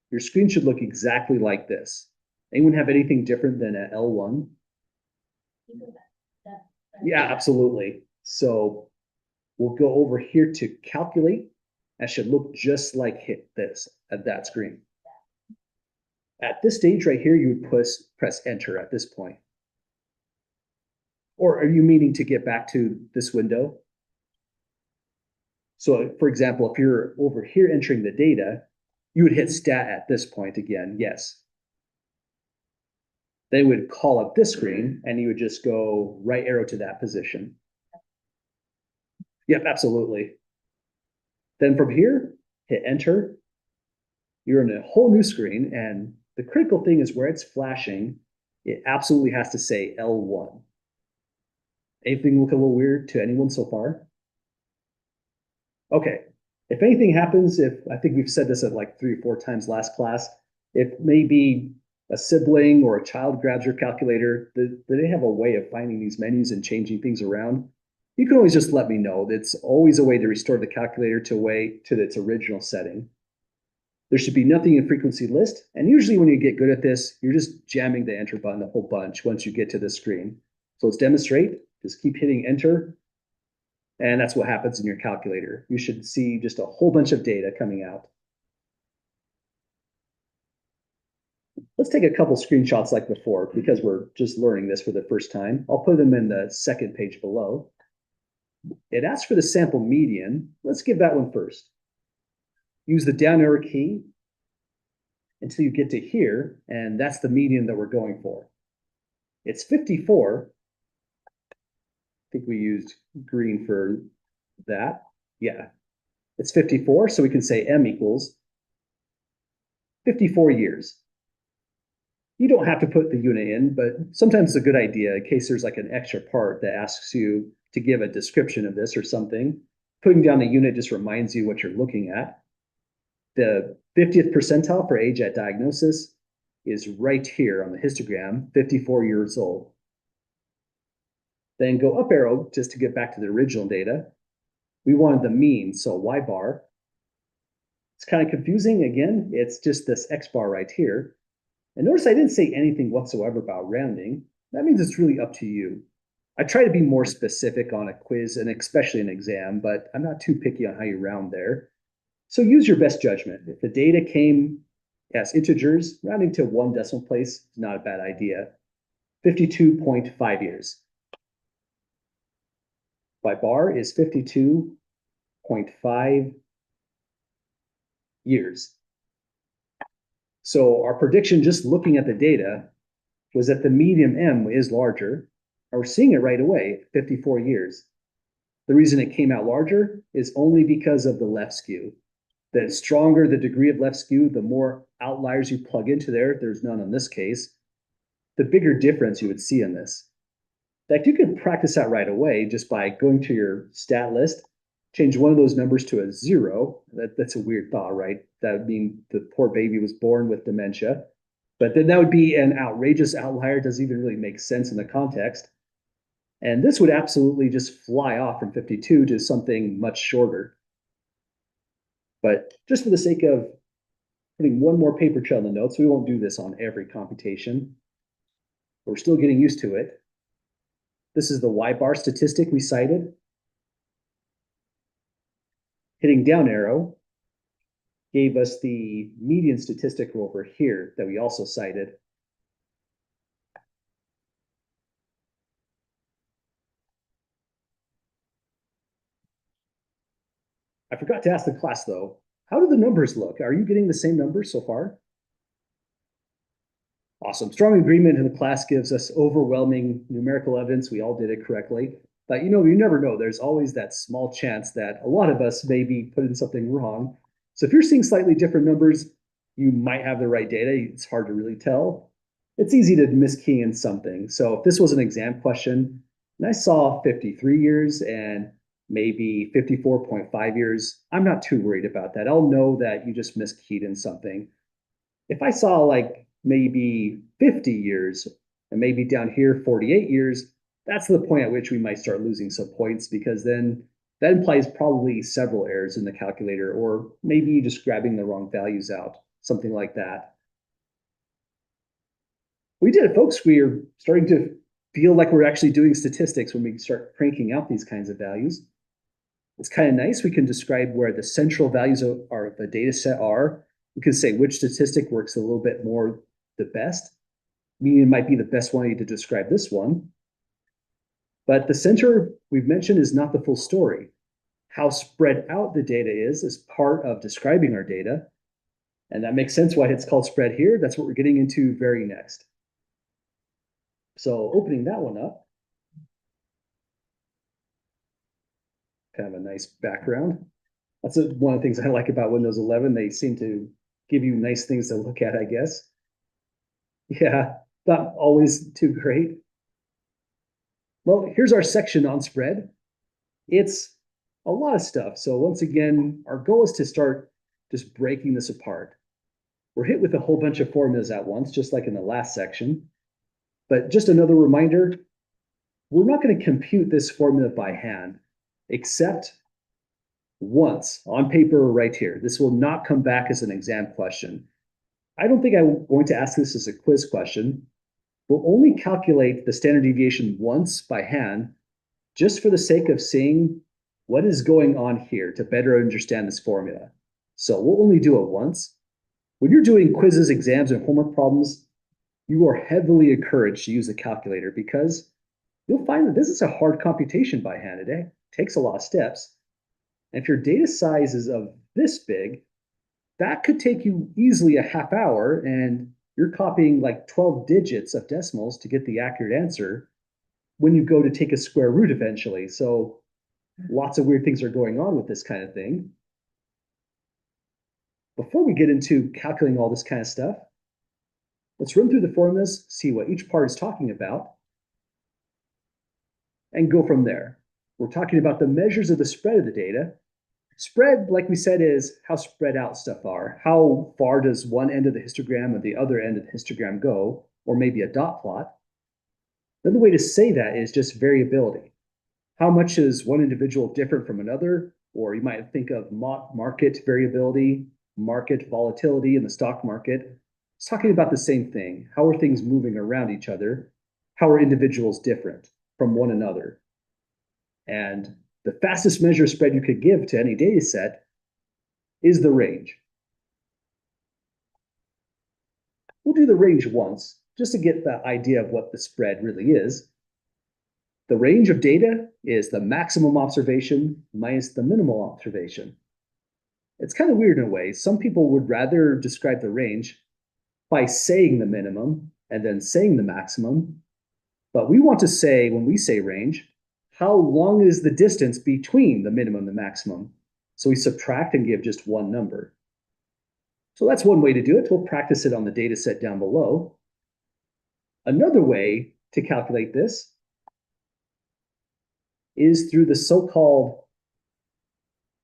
Your screen should look exactly like this. Anyone have anything different than a L1? Yeah, absolutely. So we'll go over here to calculate. That should look just like hit this at that screen. At this stage right here, you would press enter at this point. Or are you meaning to get back to this window? So for example, if you're over here entering the data, you would hit stat at this point again, yes. Then it would call up this screen and you would just go right arrow to that position. Yep, absolutely. Then from here, hit enter. You're in a whole new screen, and the critical thing is where it's flashing, it absolutely has to say L1. Anything look a little weird to anyone so far? Okay, if anything happens, if I think we've said this at like 3 or 4 times last class, if maybe a sibling or a child grabs your calculator, do they have a way of finding these menus and changing things around? You can always just let me know. It's always a way to restore the calculator to its original setting. There should be nothing in frequency list. And usually when you get good at this, you're just jamming the enter button a whole bunch once you get to the screen. So let's demonstrate. Just keep hitting enter. And that's what happens in your calculator. You should see just a whole bunch of data coming out. Let's take a couple screenshots like before because we're just learning this for the first time. I'll put them in the second page below. It asks for the sample median. Let's give that one first. Use the down arrow key until you get to here, and that's the median that we're going for. It's 54. I think we used green for that. Yeah, it's 54, so we can say M equals 54 years. You don't have to put the unit in, but sometimes it's a good idea in case there's like an extra part that asks you to give a description of this or something. Putting down the unit just reminds you what you're looking at. The 50th percentile for age at diagnosis is right here on the histogram, 54 years old. Then go up arrow just to get back to the original data. We wanted the mean, so Y bar. It's kind of confusing. Again, it's just this X bar right here. And notice I didn't say anything whatsoever about rounding. That means it's really up to you. I try to be more specific on a quiz and especially an exam, but I'm not too picky on how you round there. So use your best judgment. If the data came as integers, rounding to 1 decimal place is not a bad idea. 52.5 years. My bar is 52.5 years. So our prediction, just looking at the data, was that the median M is larger. And we're seeing it right away, 54 years. The reason it came out larger is only because of the left skew. The stronger the degree of left skew, the more outliers you plug into there. There's none in this case. The bigger difference you would see in this. In fact, you can practice that right away just by going to your stat list, change one of those numbers to a 0. That's a weird thought, right? That would mean the poor baby was born with dementia. But then that would be an outrageous outlier. It doesn't even really make sense in the context. And this would absolutely just fly off from 52 to something much shorter. But just for the sake of putting one more paper trail in the notes, we won't do this on every computation. We're still getting used to it. This is the Y bar statistic we cited. Hitting down arrow gave us the median statistic over here that we also cited. I forgot to ask the class though, how do the numbers look? Are you getting the same numbers so far? Awesome. Strong agreement in the class gives us overwhelming numerical evidence. We all did it correctly. But you never know. There's always that small chance that a lot of us may be putting something wrong. So if you're seeing slightly different numbers, you might have the right data. It's hard to really tell. It's easy to miskey in something. So if this was an exam question and I saw 53 years and maybe 54.5 years, I'm not too worried about that. I'll know that you just miskeyed in something. If I saw like maybe 50 years and maybe down here 48 years, that's the point at which we might start losing some points because then that implies probably several errors in the calculator or maybe just grabbing the wrong values out, something like that. We did it, folks. We are starting to feel like we're actually doing statistics when we start cranking out these kinds of values. It's kind of nice. We can describe where the central values of the data set are. We can say which statistic works a little bit more the best. Median might be the best way to describe this one. But the center we've mentioned is not the full story. How spread out the data is part of describing our data. And that makes sense why it's called spread here. That's what we're getting into very next. So opening that one up. Kind of a nice background. That's one of the things I like about Windows 11. They seem to give you nice things to look at, I guess. Yeah, not always too great. Well, here's our section on spread. It's a lot of stuff. So once again, our goal is to start just breaking this apart. We're hit with a whole bunch of formulas at once, just like in the last section. But just another reminder, we're not going to compute this formula by hand, except once on paper right here. This will not come back as an exam question. I don't think I'm going to ask this as a quiz question. We'll only calculate the standard deviation once by hand, just for the sake of seeing what is going on here to better understand this formula. So we'll only do it once. When you're doing quizzes, exams, and homework problems, you are heavily encouraged to use a calculator because you'll find that this is a hard computation by hand. It takes a lot of steps. And if your data size is of this big, that could take you easily a half hour and you're copying like 12 digits of decimals to get the accurate answer when you go to take a square root eventually. So lots of weird things are going on with this kind of thing. Before we get into calculating all this kind of stuff, let's run through the formulas, see what each part is talking about, and go from there. We're talking about the measures of the spread of the data. Spread, like we said, is how spread out stuff are. How far does one end of the histogram or the other end of the histogram go, or maybe a dot plot. Another way to say that is just variability. How much is one individual different from another? Or you might think of market variability, market volatility in the stock market. It's talking about the same thing. How are things moving around each other? How are individuals different from one another? And the fastest measure of spread you could give to any data set is the range. We'll do the range once, just to get the idea of what the spread really is. The range of data is the maximum observation minus the minimal observation. It's kind of weird in a way. Some people would rather describe the range by saying the minimum and then saying the maximum. But we want to say, when we say range, how long is the distance between the minimum and the maximum? So we subtract and give just one number. So that's one way to do it. We'll practice it on the data set down below. Another way to calculate this is through the so-called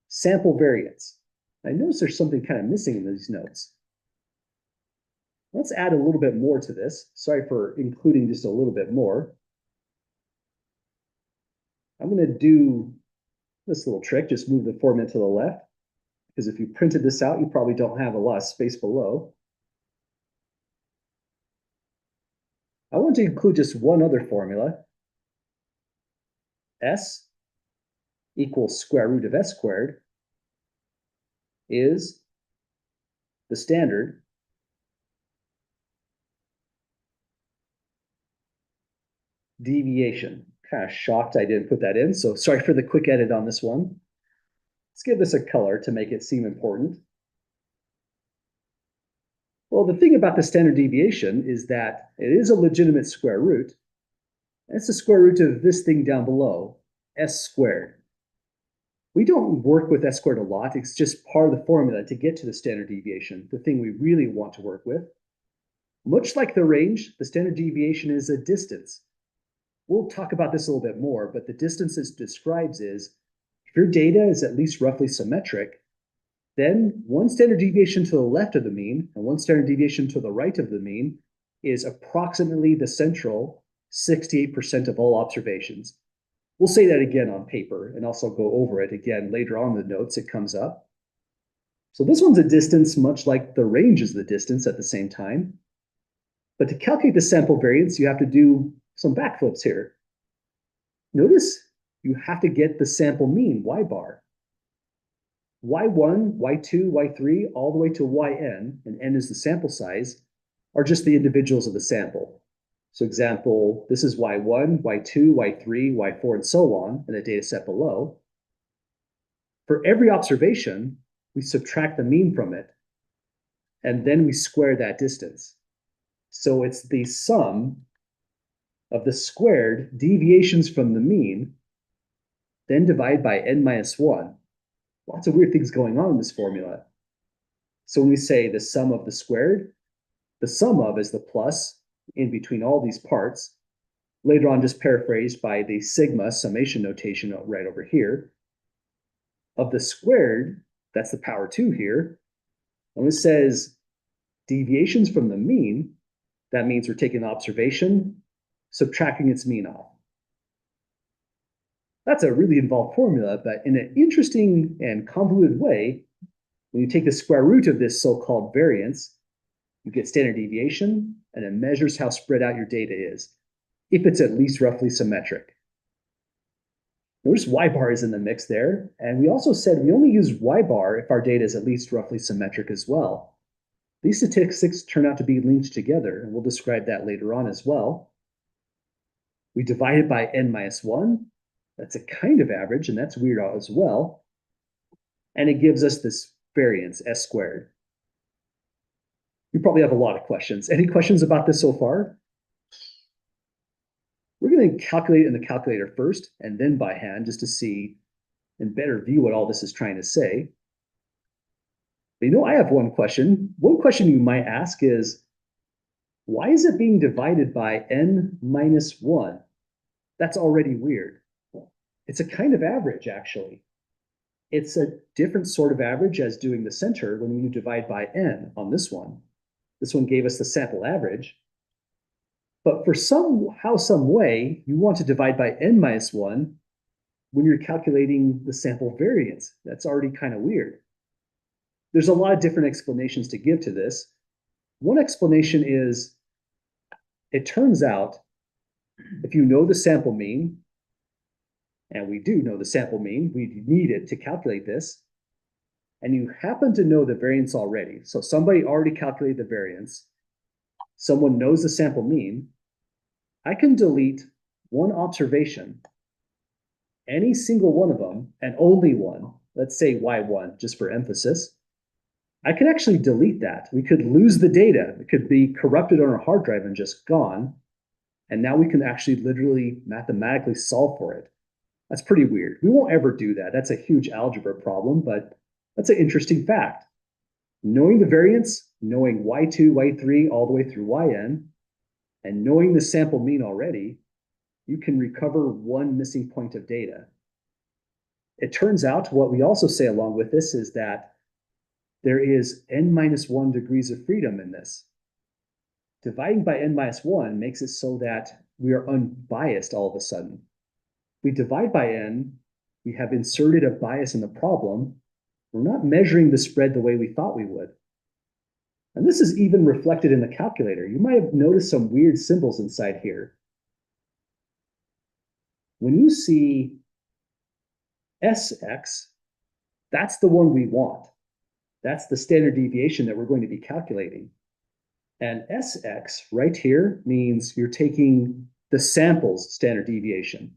sample variance. I notice there's something kind of missing in these notes. Let's add a little bit more to this. Sorry for including just a little bit more. I'm going to do this little trick, just move the formula to the left, because if you printed this out, you probably don't have a lot of space below. I want to include just one other formula. S equals square root of s squared is the standard deviation. Kind of shocked I didn't put that in, so sorry for the quick edit on this one. Let's give this a color to make it seem important. Well, the thing about the standard deviation is that it is a legitimate square root. It's the square root of this thing down below, s squared. We don't work with s squared a lot. It's just part of the formula to get to the standard deviation, the thing we really want to work with. Much like the range, the standard deviation is a distance. We'll talk about this a little bit more, but the distance it describes is if your data is at least roughly symmetric, then one standard deviation to the left of the mean and one standard deviation to the right of the mean is approximately the central 68% of all observations. We'll say that again on paper and also go over it again later on in the notes. It comes up. So this one's a distance much like the range is the distance at the same time. But to calculate the sample variance, you have to do some backflips here. Notice you have to get the sample mean, y bar. y1, y2, y3, all the way to yn, and n is the sample size, are just the individuals of the sample. So example, this is y1, y2, y3, y4, and so on in the data set below. For every observation, we subtract the mean from it, and then we square that distance. So it's the sum of the squared deviations from the mean, then divide by n minus 1. Lots of weird things going on in this formula. So when we say the sum of the squared, the sum of is the plus in between all these parts, later on just paraphrased by the sigma summation notation right over here. Of the squared, that's the power 2 here. When it says deviations from the mean, that means we're taking an observation, subtracting its mean off. That's a really involved formula, but in an interesting and convoluted way, when you take the square root of this so-called variance, you get standard deviation, and it measures how spread out your data is, if it's at least roughly symmetric. Notice y bar is in the mix there, and we also said we only use y bar if our data is at least roughly symmetric as well. These statistics turn out to be linked together, and we'll describe that later on as well. We divide it by n minus 1. That's a kind of average, and that's weird as well. And it gives us this variance, s squared. You probably have a lot of questions. Any questions about this so far? We're going to calculate in the calculator first, and then by hand, just to see and better view what all this is trying to say. But you know, I have one question. One question you might ask is, why is it being divided by n minus 1? That's already weird. It's a kind of average, actually. It's a different sort of average as doing the center when you divide by n on this one. This one gave us the sample average. But for somehow, some way, you want to divide by n minus 1 when you're calculating the sample variance. That's already kind of weird. There's a lot of different explanations to give to this. One explanation is, it turns out, if you know the sample mean, and we do know the sample mean, we need it to calculate this, and you happen to know the variance already. So somebody already calculated the variance. Someone knows the sample mean. I can delete one observation, any single one of them, and only one. Let's say y1, just for emphasis. I could actually delete that. We could lose the data. It could be corrupted on our hard drive and just gone. And now we can actually literally mathematically solve for it. That's pretty weird. We won't ever do that. That's a huge algebra problem, but that's an interesting fact. Knowing the variance, knowing y2, y3, all the way through yn, and knowing the sample mean already, you can recover one missing point of data. It turns out what we also say along with this is that there is n minus 1 degrees of freedom in this. Dividing by n minus 1 makes it so that we are unbiased all of a sudden. We divide by n, we have inserted a bias in the problem. We're not measuring the spread the way we thought we would. And this is even reflected in the calculator. You might have noticed some weird symbols inside here. When you see Sx, that's the one we want. That's the standard deviation that we're going to be calculating. And Sx right here means you're taking the sample's standard deviation.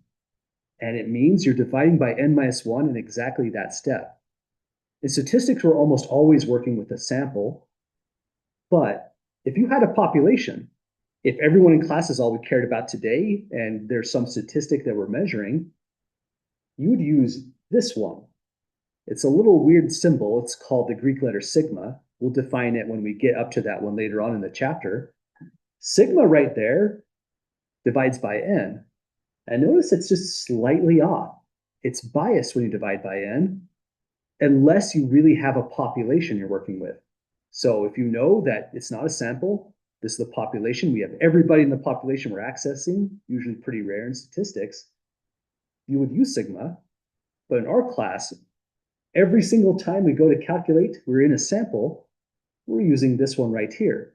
And it means you're dividing by n minus 1 in exactly that step. In statistics, we're almost always working with a sample, But if you had a population, if everyone in class is all we cared about today, and there's some statistic that we're measuring, you would use this one. It's a little weird symbol. It's called the Greek letter sigma. We'll define it when we get up to that one later on in the chapter. Sigma right there divides by n. And notice it's just slightly off. It's biased when you divide by n, unless you really have a population you're working with. So if you know that it's not a sample, this is the population, we have everybody in the population we're accessing, usually pretty rare in statistics, you would use sigma. But in our class, every single time we go to calculate, we're in a sample, we're using this one right here.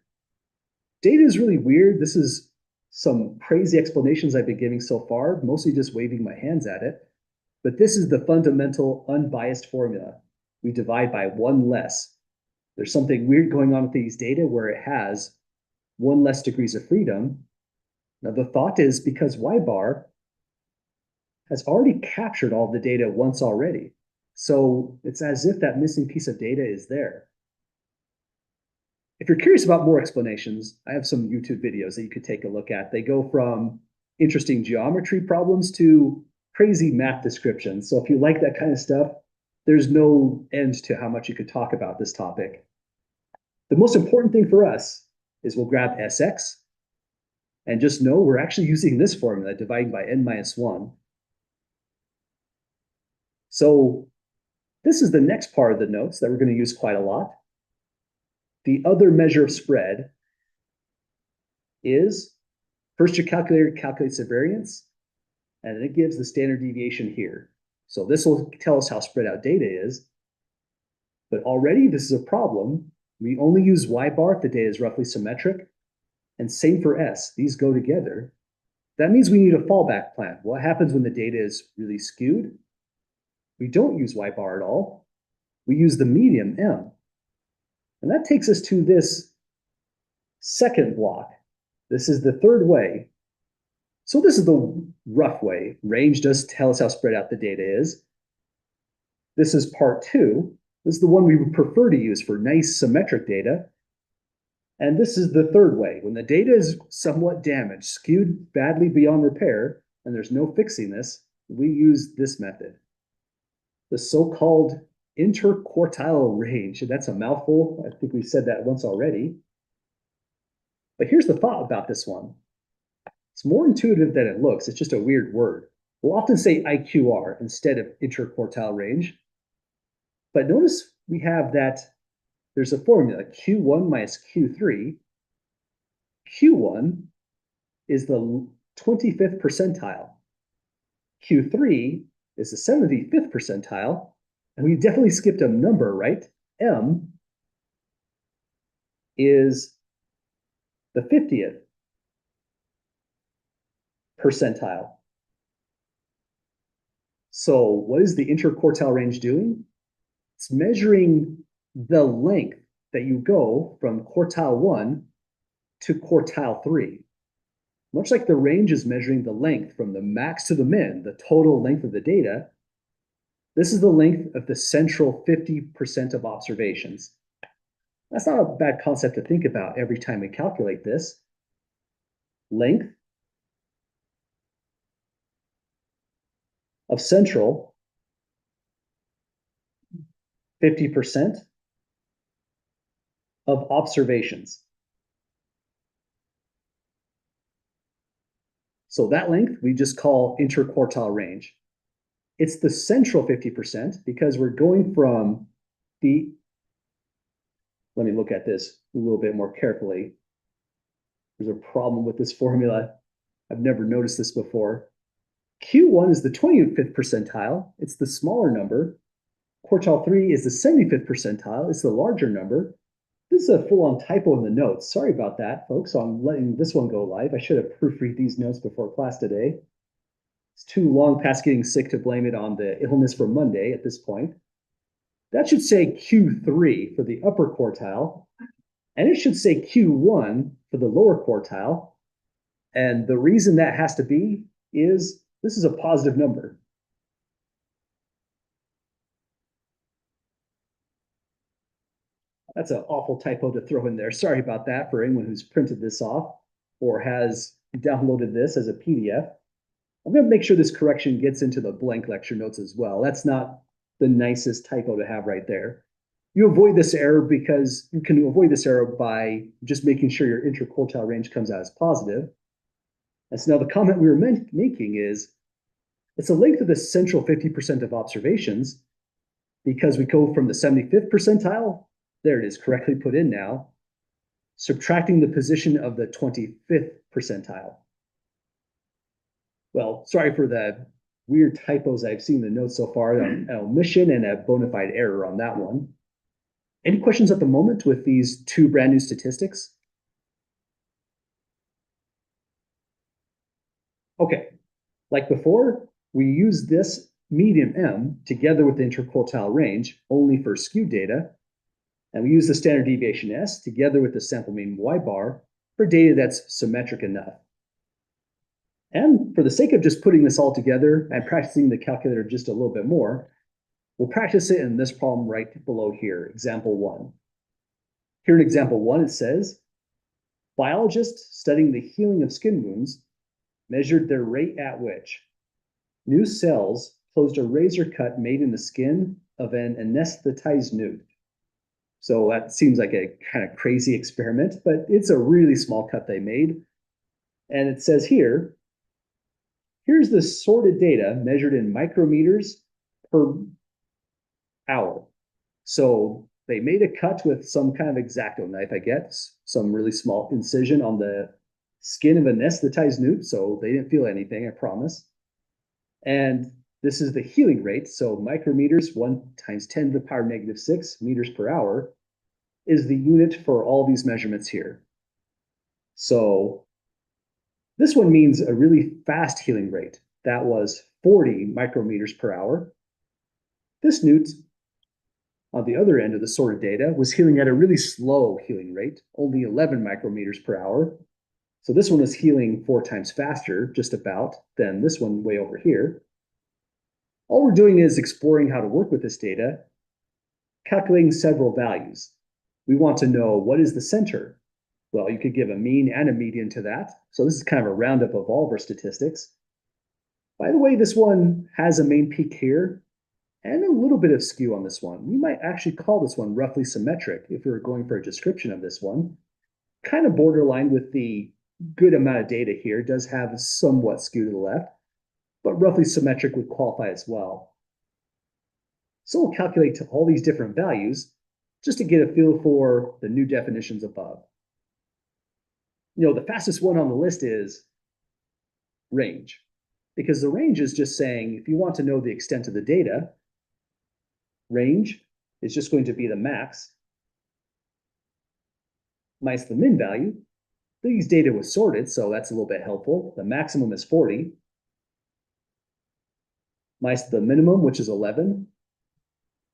Data is really weird. This is some crazy explanations I've been giving so far, mostly just waving my hands at it. But this is the fundamental unbiased formula. We divide by one less. There's something weird going on with these data where it has one less degrees of freedom. Now the thought is because Y bar has already captured all the data once already. So it's as if that missing piece of data is there. If you're curious about more explanations, I have some YouTube videos that you could take a look at. They go from interesting geometry problems to crazy math descriptions. So if you like that kind of stuff, there's no end to how much you could talk about this topic. The most important thing for us is we'll grab Sx and just know we're actually using this formula, dividing by n minus 1. So this is the next part of the notes that we're going to use quite a lot. The other measure of spread is, first your calculator calculates the variance, and then it gives the standard deviation here. So this will tell us how spread out data is. But already this is a problem. We only use Y bar if the data is roughly symmetric, and same for S. These go together. That means we need a fallback plan. What happens when the data is really skewed? We don't use Y bar at all. We use the medium M. And that takes us to this second block. This is the third way. So this is the rough way. Range does tell us how spread out the data is. This is part 2. This is the one we would prefer to use for nice symmetric data. And this is the third way. When the data is somewhat damaged, skewed badly beyond repair, and there's no fixing this, we use this method. The so-called interquartile range. That's a mouthful. I think we've said that once already. But here's the thought about this one. It's more intuitive than it looks. It's just a weird word. We'll often say IQR instead of interquartile range. But notice we have that there's a formula, Q1 minus Q3. Q1 is the 25th percentile. Q3 is the 75th percentile. And we definitely skipped a number, right? M is the 50th percentile. So what is the interquartile range doing? It's measuring the length that you go from quartile 1 to quartile 3. Much like the range is measuring the length from the max to the min, the total length of the data, this is the length of the central 50% of observations. That's not a bad concept to think about every time we calculate this. Length of central 50% of observations. So that length we just call interquartile range. It's the central 50% because we're going from the, let me look at this a little bit more carefully. There's a problem with this formula. I've never noticed this before. Q1 is the 25th percentile. It's the smaller number. Quartile 3 is the 75th percentile. It's the larger number. This is a full-on typo in the notes. Sorry about that, folks. So I'm letting this one go live. I should have proofread these notes before class today. It's too long past getting sick to blame it on the illness for Monday at this point. That should say Q3 for the upper quartile, and it should say Q1 for the lower quartile. And the reason that has to be is this is a positive number. that's an awful typo to throw in there. Sorry about that for anyone who's printed this off or has downloaded this as a PDF. I'm going to make sure this correction gets into the blank lecture notes as well. That's not the nicest typo to have right there. You avoid this error because you can avoid this error by just making sure your interquartile range comes out as positive. And so now the comment we were making is it's the length of the central 50% of observations because we go from the 75th percentile, there it is correctly put in now, subtracting the position of the 25th percentile. Well, sorry for the weird typos I've seen in the notes so far, an omission and a bona fide error on that one. Any questions at the moment with these two brand new statistics? Okay, like before, we use this median M together with the interquartile range only for skewed data. And we use the standard deviation S together with the sample mean Y bar for data that's symmetric enough. And for the sake of just putting this all together and practicing the calculator just a little bit more, we'll practice it in this problem right below here, example 1. Here in example 1, it says, biologists studying the healing of skin wounds measured their rate at which new cells closed a razor cut made in the skin of an anesthetized newt. So that seems like a kind of crazy experiment, but it's a really small cut they made. And it says here, here's the sorted data measured in micrometers per hour. So they made a cut with some kind of X-Acto knife, I guess, some really small incision on the skin of an anesthetized newt, so they didn't feel anything, I promise. And this is the healing rate, so micrometers, 1 times 10 to the power negative 6 meters per hour, is the unit for all these measurements here. So this one means a really fast healing rate. That was 40 micrometers per hour. This newt, on the other end of the sorted data, was healing at a really slow healing rate, only 11 micrometers per hour. So this one was healing 4 times faster, just about, than this one way over here. All we're doing is exploring how to work with this data, calculating several values. We want to know what is the center. Well, you could give a mean and a median to that. So this is kind of a roundup of all of our statistics. By the way, this one has a main peak here and a little bit of skew on this one. We might actually call this one roughly symmetric if we were going for a description of this one. Kind of borderline with the good amount of data here, does have somewhat skew to the left, but roughly symmetric would qualify as well. So we'll calculate all these different values just to get a feel for the new definitions above. The fastest one on the list is range, because the range is just saying if you want to know the extent of the data, range is just going to be the max minus the min value. These data was sorted, so that's a little bit helpful. The maximum is 40 minus the minimum, which is 11.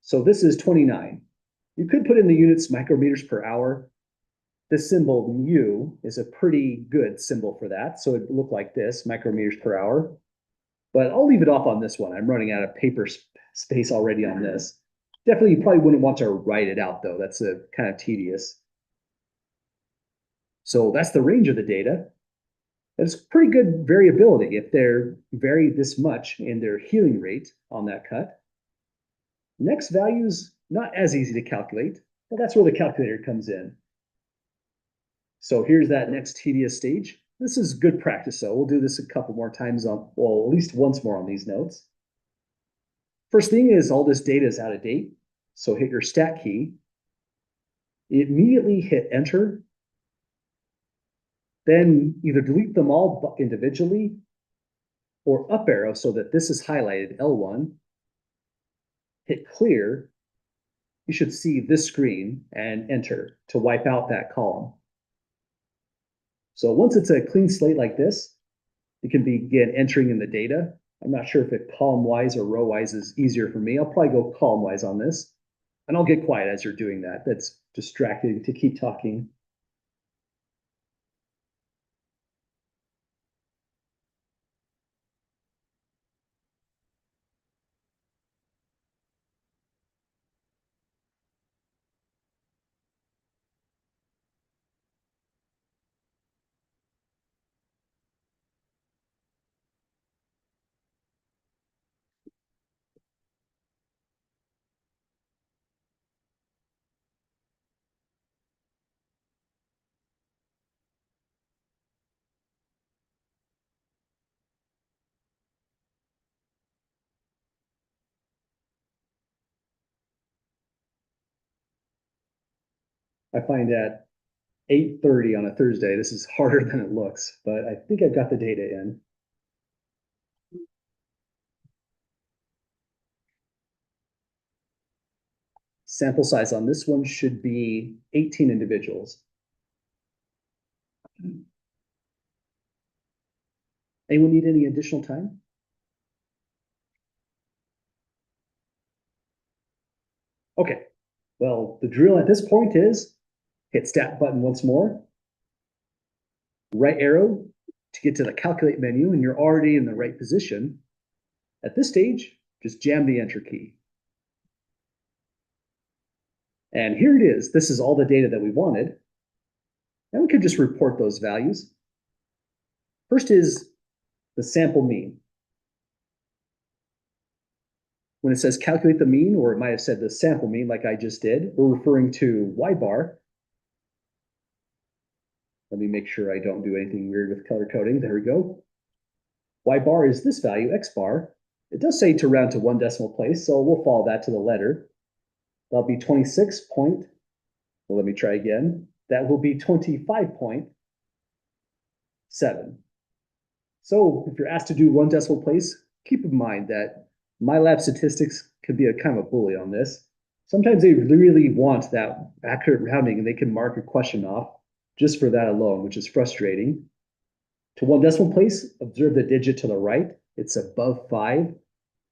So this is 29. You could put in the units micrometers per hour. This symbol mu is a pretty good symbol for that. So it would look like this, micrometers per hour. But I'll leave it off on this one. I'm running out of paper space already on this. Definitely, you probably wouldn't want to write it out, though. That's a kind of tedious. So that's the range of the data. There's pretty good variability if they're vary this much in their healing rate on that cut. Next value's not as easy to calculate, but that's where the calculator comes in. So here's that next tedious stage. This is good practice, though. We'll do this a couple more times on, well, at least once more on these notes. First thing is all this data is out of date. So hit your stat key. Immediately hit enter. Then either delete them all individually or up arrow so that this is highlighted, L1. Hit clear. You should see this screen and enter to wipe out that column. So once it's a clean slate like this, you can begin entering in the data. I'm not sure if it column-wise or row-wise is easier for me. I'll probably go column-wise on this. And I'll get quiet as you're doing that. That's distracting to keep talking. I find at 8:30 on a Thursday, this is harder than it looks, but I think I've got the data in. Sample size on this one should be 18 individuals. Anyone need any additional time? Okay, well, the drill at this point is hit stat button once more, right arrow to get to the calculate menu, and you're already in the right position. At this stage, just jam the enter key. And here it is. This is all the data that we wanted. And we could just report those values. First is the sample mean. When it says calculate the mean, or it might have said the sample mean like I just did, we're referring to Y bar. Let me make sure I don't do anything weird with color coding. There we go. Y bar is this value, X bar. It does say to round to 1 decimal place, so we'll follow that to the letter. That'll be 26 point. Well, let me try again. That will be 25.7. So if you're asked to do 1 decimal place, keep in mind that MyLab statistics could be a kind of a bully on this. Sometimes they really want that accurate rounding and they can mark a question off just for that alone, which is frustrating. To 1 decimal place, observe the digit to the right. It's above 5.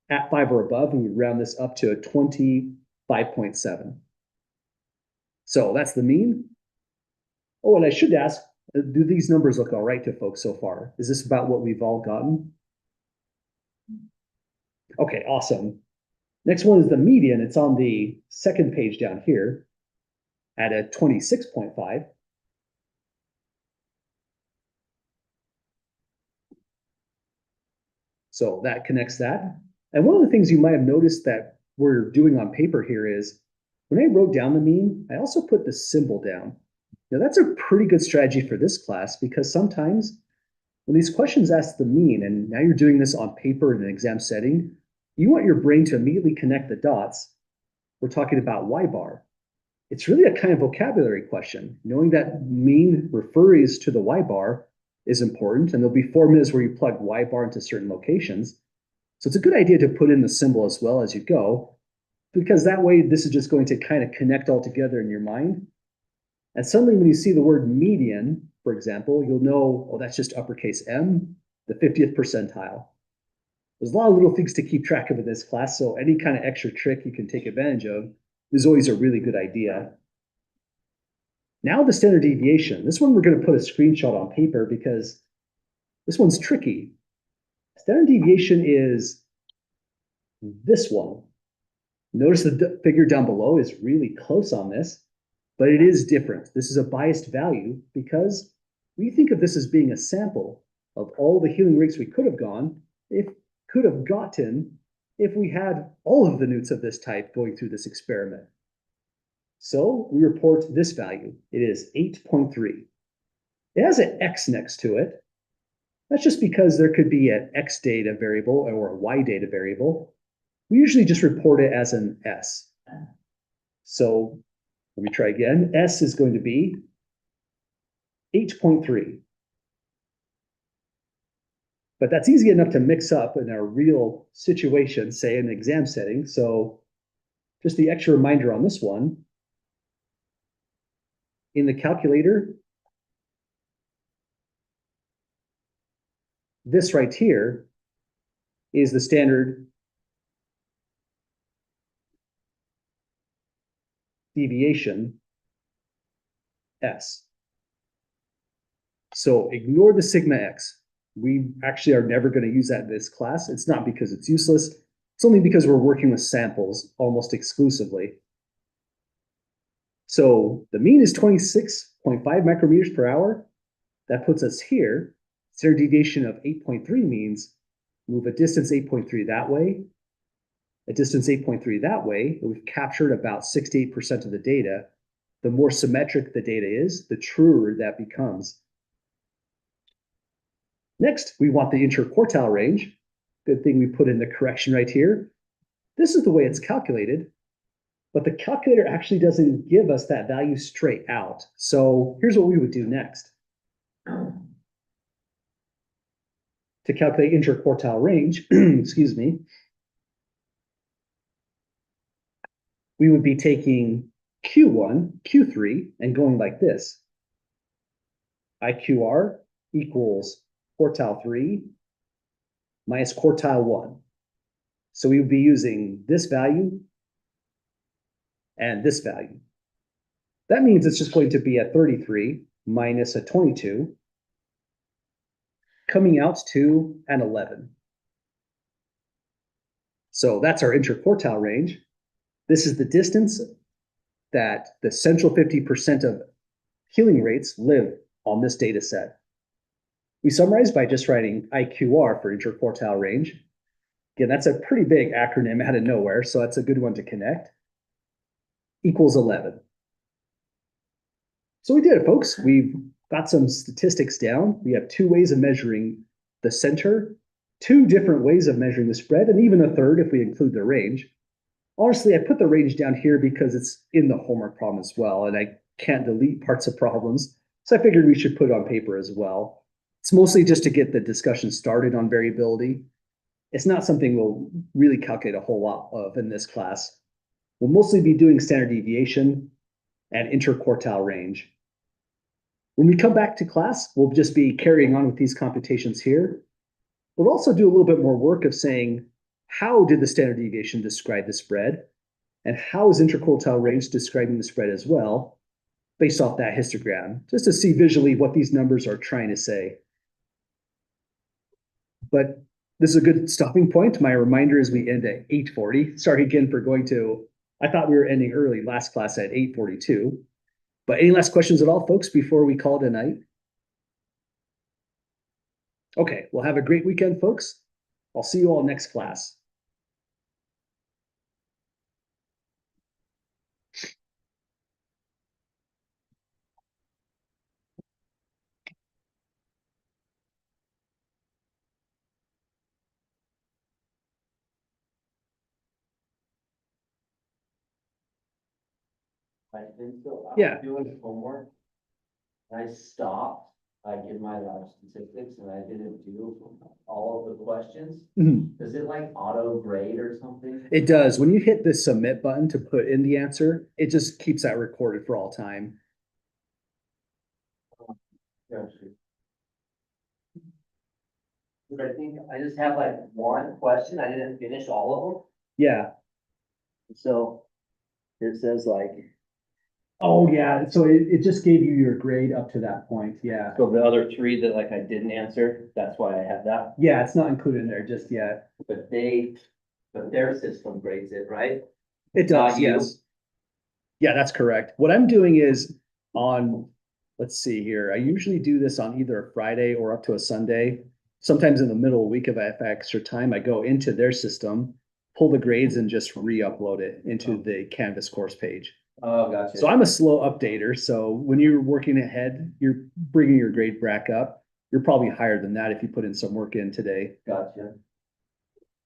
At 5 or above, and we round this up to a 25.7. So that's the mean. Oh, and I should ask, do these numbers look all right to folks so far? Is this about what we've all gotten? Okay, awesome. Next one is the median. It's on the second page down here at a 26.5. So that connects that. And one of the things you might have noticed that we're doing on paper here is when I wrote down the mean, I also put the symbol down. Now that's a pretty good strategy for this class because sometimes when these questions ask the mean, and now you're doing this on paper in an exam setting, you want your brain to immediately connect the dots. We're talking about Y bar. It's really a kind of vocabulary question. Knowing that mean refers to the Y bar is important, and there'll be formulas where you plug Y bar into certain locations. So it's a good idea to put in the symbol as well as you go, because that way this is just going to kind of connect all together in your mind. And suddenly when you see the word median, for example, you'll know, oh, that's just uppercase M, the 50th percentile. There's a lot of little things to keep track of in this class, so any kind of extra trick you can take advantage of is always a really good idea. Now the standard deviation. This one we're going to put a screenshot on paper because this one's tricky. Standard deviation is this one. Notice the figure down below is really close on this, but it is different. This is a biased value because we think of this as being a sample of all the healing rates we could have gotten if we had all of the newts of this type going through this experiment. So we report this value. It is 8.3. It has an X next to it. That's just because there could be an X data variable or a Y data variable. We usually just report it as an S. So let me try again. S is going to be 8.3. But that's easy enough to mix up in a real situation, say in an exam setting. So just the extra reminder on this one. In the calculator, this right here is the standard deviation, S. So ignore the sigma X. We actually are never going to use that in this class. It's not because it's useless. It's only because we're working with samples almost exclusively. So the mean is 26.5 micrometers per hour. That puts us here. Standard deviation of 8.3 means move a distance 8.3 that way, a distance 8.3 that way, and we've captured about 68% of the data. The more symmetric the data is, the truer that becomes. Next, we want the interquartile range. Good thing we put in the correction right here. This is the way it's calculated. But the calculator actually doesn't give us that value straight out. So here's what we would do next. To calculate interquartile range, excuse me, we would be taking Q1, Q3, and going like this. IQR equals quartile 3 minus quartile 1. So we would be using this value and this value. That means it's just going to be a 33 minus a 22, coming out to an 11. So that's our interquartile range. This is the distance that the central 50% of healing rates live on this data set. We summarize by just writing IQR for interquartile range. Again, that's a pretty big acronym out of nowhere, so that's a good one to connect. Equals 11. So we did it, folks. We've got some statistics down. We have 2 ways of measuring the center, 2 different ways of measuring the spread, and even a third if we include the range. Honestly, I put the range down here because it's in the homework problem as well, and I can't delete parts of problems. So I figured we should put it on paper as well. It's mostly just to get the discussion started on variability. It's not something we'll really calculate a whole lot of in this class. We'll mostly be doing standard deviation and interquartile range. When we come back to class, we'll just be carrying on with these computations here. We'll also do a little bit more work of saying, how did the standard deviation describe the spread? And how is interquartile range describing the spread as well, based off that histogram, just to see visually what these numbers are trying to say. But this is a good stopping point. My reminder is we end at 8:40. Sorry again for going to, I thought we were ending early last class at 8:42. But any last questions at all, folks, before we call it a night? Okay, well, have a great weekend, folks. I'll see you all next class. I think so. I Yeah. was doing homework. I stopped, I did my lab statistics and I didn't do all of the questions. Does it like auto grade or something? It does. When you hit the submit button to put in the answer, it just keeps that recorded for all time. Gotcha. But I think I just have like one question. I didn't finish all of them. Yeah. So it says like, Oh, yeah. So it just gave you your grade up to that point. Yeah. so the other 3 that like I didn't answer, that's why I have that. Yeah, it's not included in there just yet. But their system grades it, right? It does, Not you. yes. Yeah, that's correct. What I'm doing is on, let's see here. I usually do this on either a Friday or up to a Sunday. Sometimes in the middle of the week, if I have extra time, I go into their system, pull the grades and just re-upload it into the Canvas course page. Oh, gotcha. So I'm a slow updater. So when you're working ahead, you're bringing your grade back up. You're probably higher than that if you put in some work in today. Gotcha.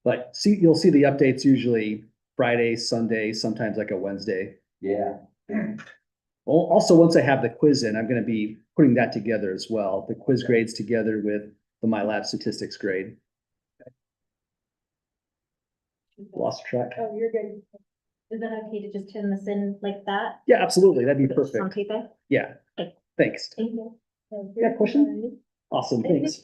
But see, you'll see the updates usually Friday, Sunday, sometimes like a Wednesday. Yeah. Also, once I have the quiz in, I'm going to be putting that together as well. The quiz grades together with the MyLab statistics grade. Lost track. Oh, you're good. Is that okay to just turn this in like that? Yeah, absolutely. That'd be On perfect. paper? Yeah. Okay. Thanks. Thank you. Yeah, question? Awesome. Thanks.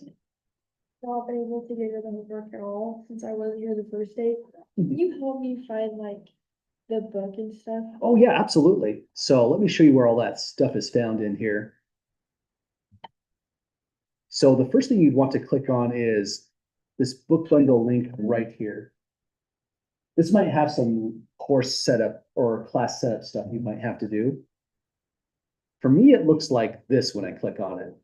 Not been able to get rid of the work at all since I wasn't here the first day. Mhm. Can you help me find like the book and stuff? Oh, yeah, absolutely. So let me show you where all that stuff is found in here. So the first thing you'd want to click on is this book bundle link right here. This might have some course setup or class setup stuff you might have to do. For me, it looks like this when I click on it.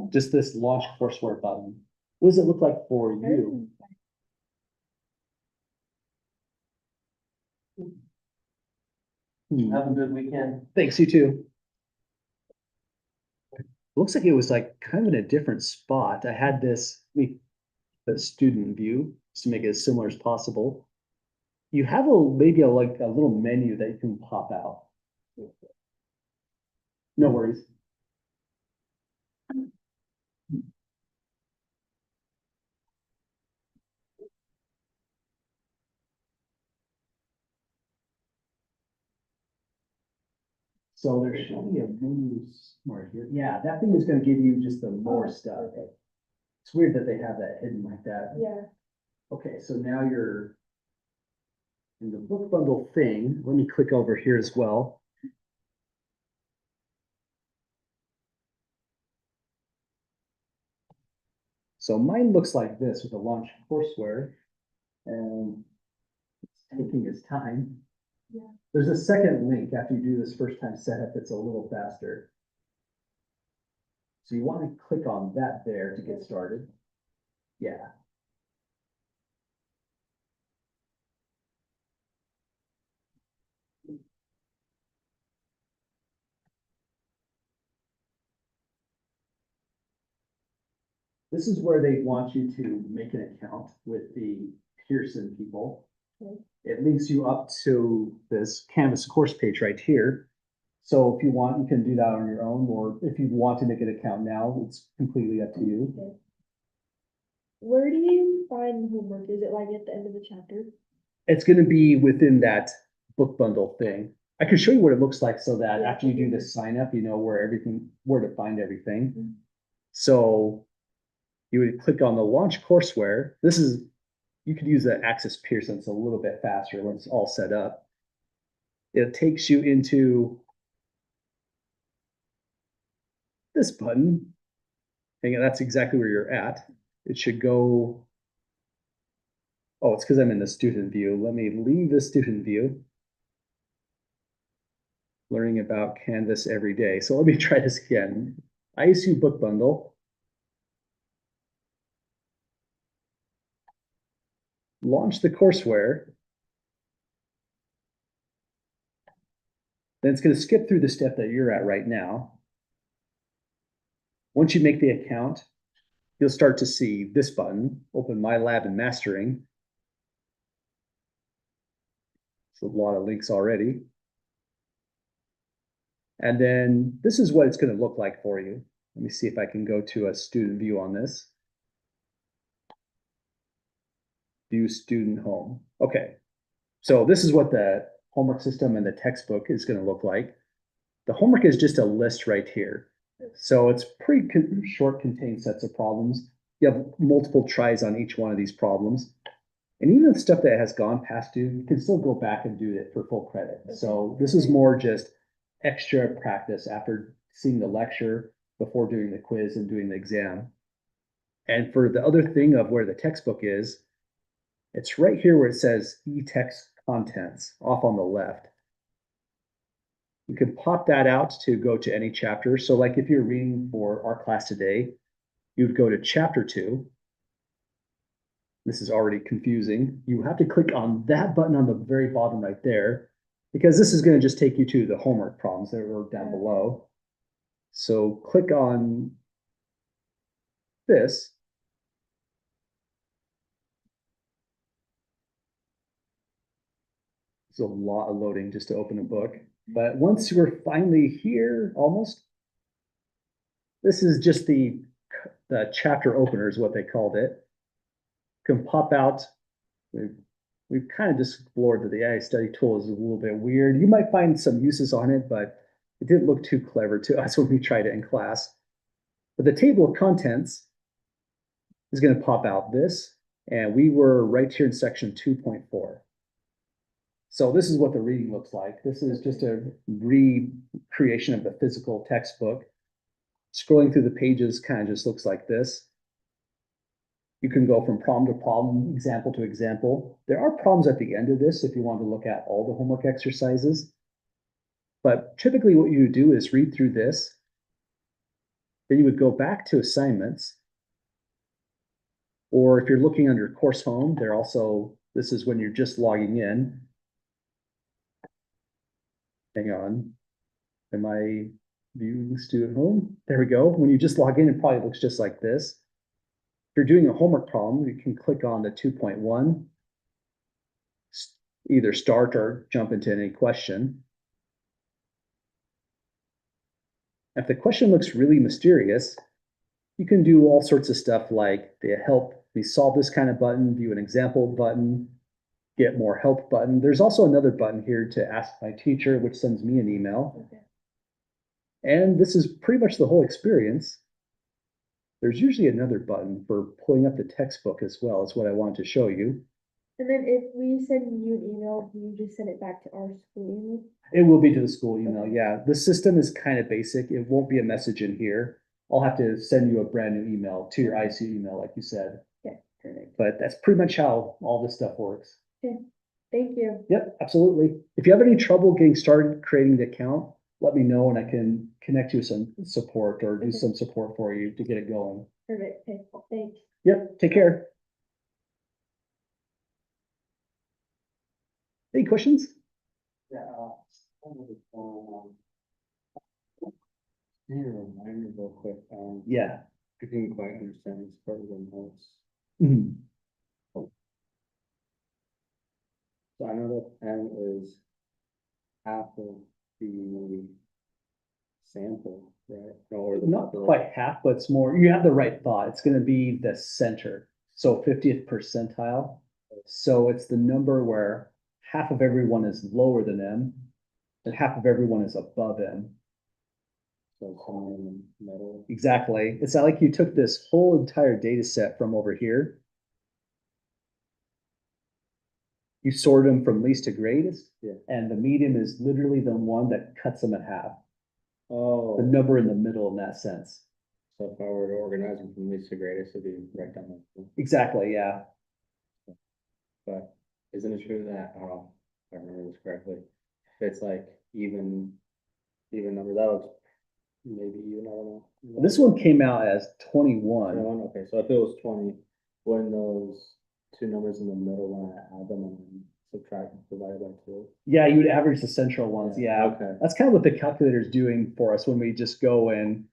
Just this launch courseware button. What does it look like for you? Have a good weekend. Thanks, you too. Looks like it was like kind of in a different spot. I had this, the student view. just to make it as similar as possible. You have like a little menu that you can pop out. No worries. So there should be a menu somewhere here. Yeah, that thing is gonna give you just the more stuff. It's weird that they have that hidden like that. Yeah. Okay, so now you're in the book bundle thing. Let me click over here as well. So mine looks like this with the launch courseware, and it's taking its time. Yeah. There's a second link after you do this first time setup that's a little faster. So you want to click on that there to get started. Yeah. This is where they want you to make an account with the Pearson people. Okay. It links you up to this Canvas course page right here. So if you want, you can do that on your own, or if you want to make an account now, it's completely up to you. Okay. Where do you find homework? Is it like at the end of the chapter? It's gonna be within that book bundle thing. I can show you what it looks like so that Yeah, after you do okay. the sign up, you know where to find everything. Mhm. So you would click on the launch courseware. You could use the Access Pearson. It's a little bit faster when it's all set up. It takes you into this button. And that's exactly where you're at. It should go. Oh, it's because I'm in the student view. Let me leave the student view. Learning about Canvas every day. So let me try this again. ISU book bundle. Launch the courseware. Then it's going to skip through the step that you're at right now. Once you make the account, you'll start to see this button, open My Lab and Mastering. It's a lot of links already. And then this is what it's going to look like for you. Let me see if I can go to a student view on this. View student home. Okay. So this is what the homework system and the textbook is going to look like. The homework is just a list right here. So it's pretty short, contained sets of problems. You have multiple tries on each one of these problems. And even the stuff that has gone past due, you can still go back and do it for full credit. So this is more just extra practice after seeing the lecture, before doing the quiz and doing the exam. And for the other thing of where the textbook is, it's right here where it says e-text contents off on the left. You can pop that out to go to any chapter. So like if you're reading for our class today, you'd go to chapter 2. This is already confusing. You have to click on that button on the very bottom right there, because this is going to just take you to the homework problems that are down below. So click on this. It's a lot of loading just to open a book. But once we're finally here, almost, this is just the chapter opener is what they called it. Can pop out. We've kind of just explored that the AI study tool is a little bit weird. You might find some uses on it, but it didn't look too clever to us when we tried it in class. But the table of contents is going to pop out this, and we were right here in section 2.4. So this is what the reading looks like. This is just a recreation of the physical textbook. Scrolling through the pages kind of just looks like this. You can go from problem to problem, example to example. There are problems at the end of this if you want to look at all the homework exercises. But typically what you would do is read through this. Then you would go back to assignments. Or if you're looking under course home, this is when you're just logging in. Hang on. Am I viewing student home? There we go. When you just log in, it probably looks just like this. you're doing a homework problem, you can click on the 2.1. Either start or jump into any question. If the question looks really mysterious, you can do all sorts of stuff like the help me solve this kind of button, view an example button, get more help button. There's also another button here to ask my teacher, which sends me an email. Okay. And this is pretty much the whole experience. There's usually another button for pulling up the textbook as well, is what I wanted to show you. And then if we send you an email, do you just send it back to our school email? It will be to the school email, yeah. The system is kind of basic. It won't be a message in here. I'll have to send you a brand new email to your ICU email, like you said. Okay, perfect. But that's pretty much how all this stuff works. Thank you. Yep, absolutely. If you have any trouble getting started creating the account, let me know and I can connect you with some support or do Okay. some support for you to get it going. Perfect. Okay, thanks. Yep, take care. Any questions? Yeah. Can you remind me real quick, Yeah. I didn't quite understand this part of the notes. Mhm. So I know that M is half of the sample, right? Or the Not population. quite half, but it's more, you have the right thought. It's gonna be the center. So 50th percentile. So it's the number where half of everyone is lower than M and half of everyone is above M. So somewhere in the middle. Exactly. It's not like you took this whole entire data set from over here. You sort them from least to greatest. Yeah. And the median is literally the one that cuts them in half. Oh. The number in the middle in that sense. So if I were to organize them from least to greatest, it'd be right down the. Exactly, yeah. But isn't it true that, I don't know if I remember this correctly, if it's like even numbers, that looks maybe even, I don't know. This one came out as 21. 21, okay, so if it was 20, when those two numbers in the middle, when I add them and then subtract divided by 2. Yeah, you would average the central ones, yeah. Okay. That's kind of what the calculator is doing for us when we just go and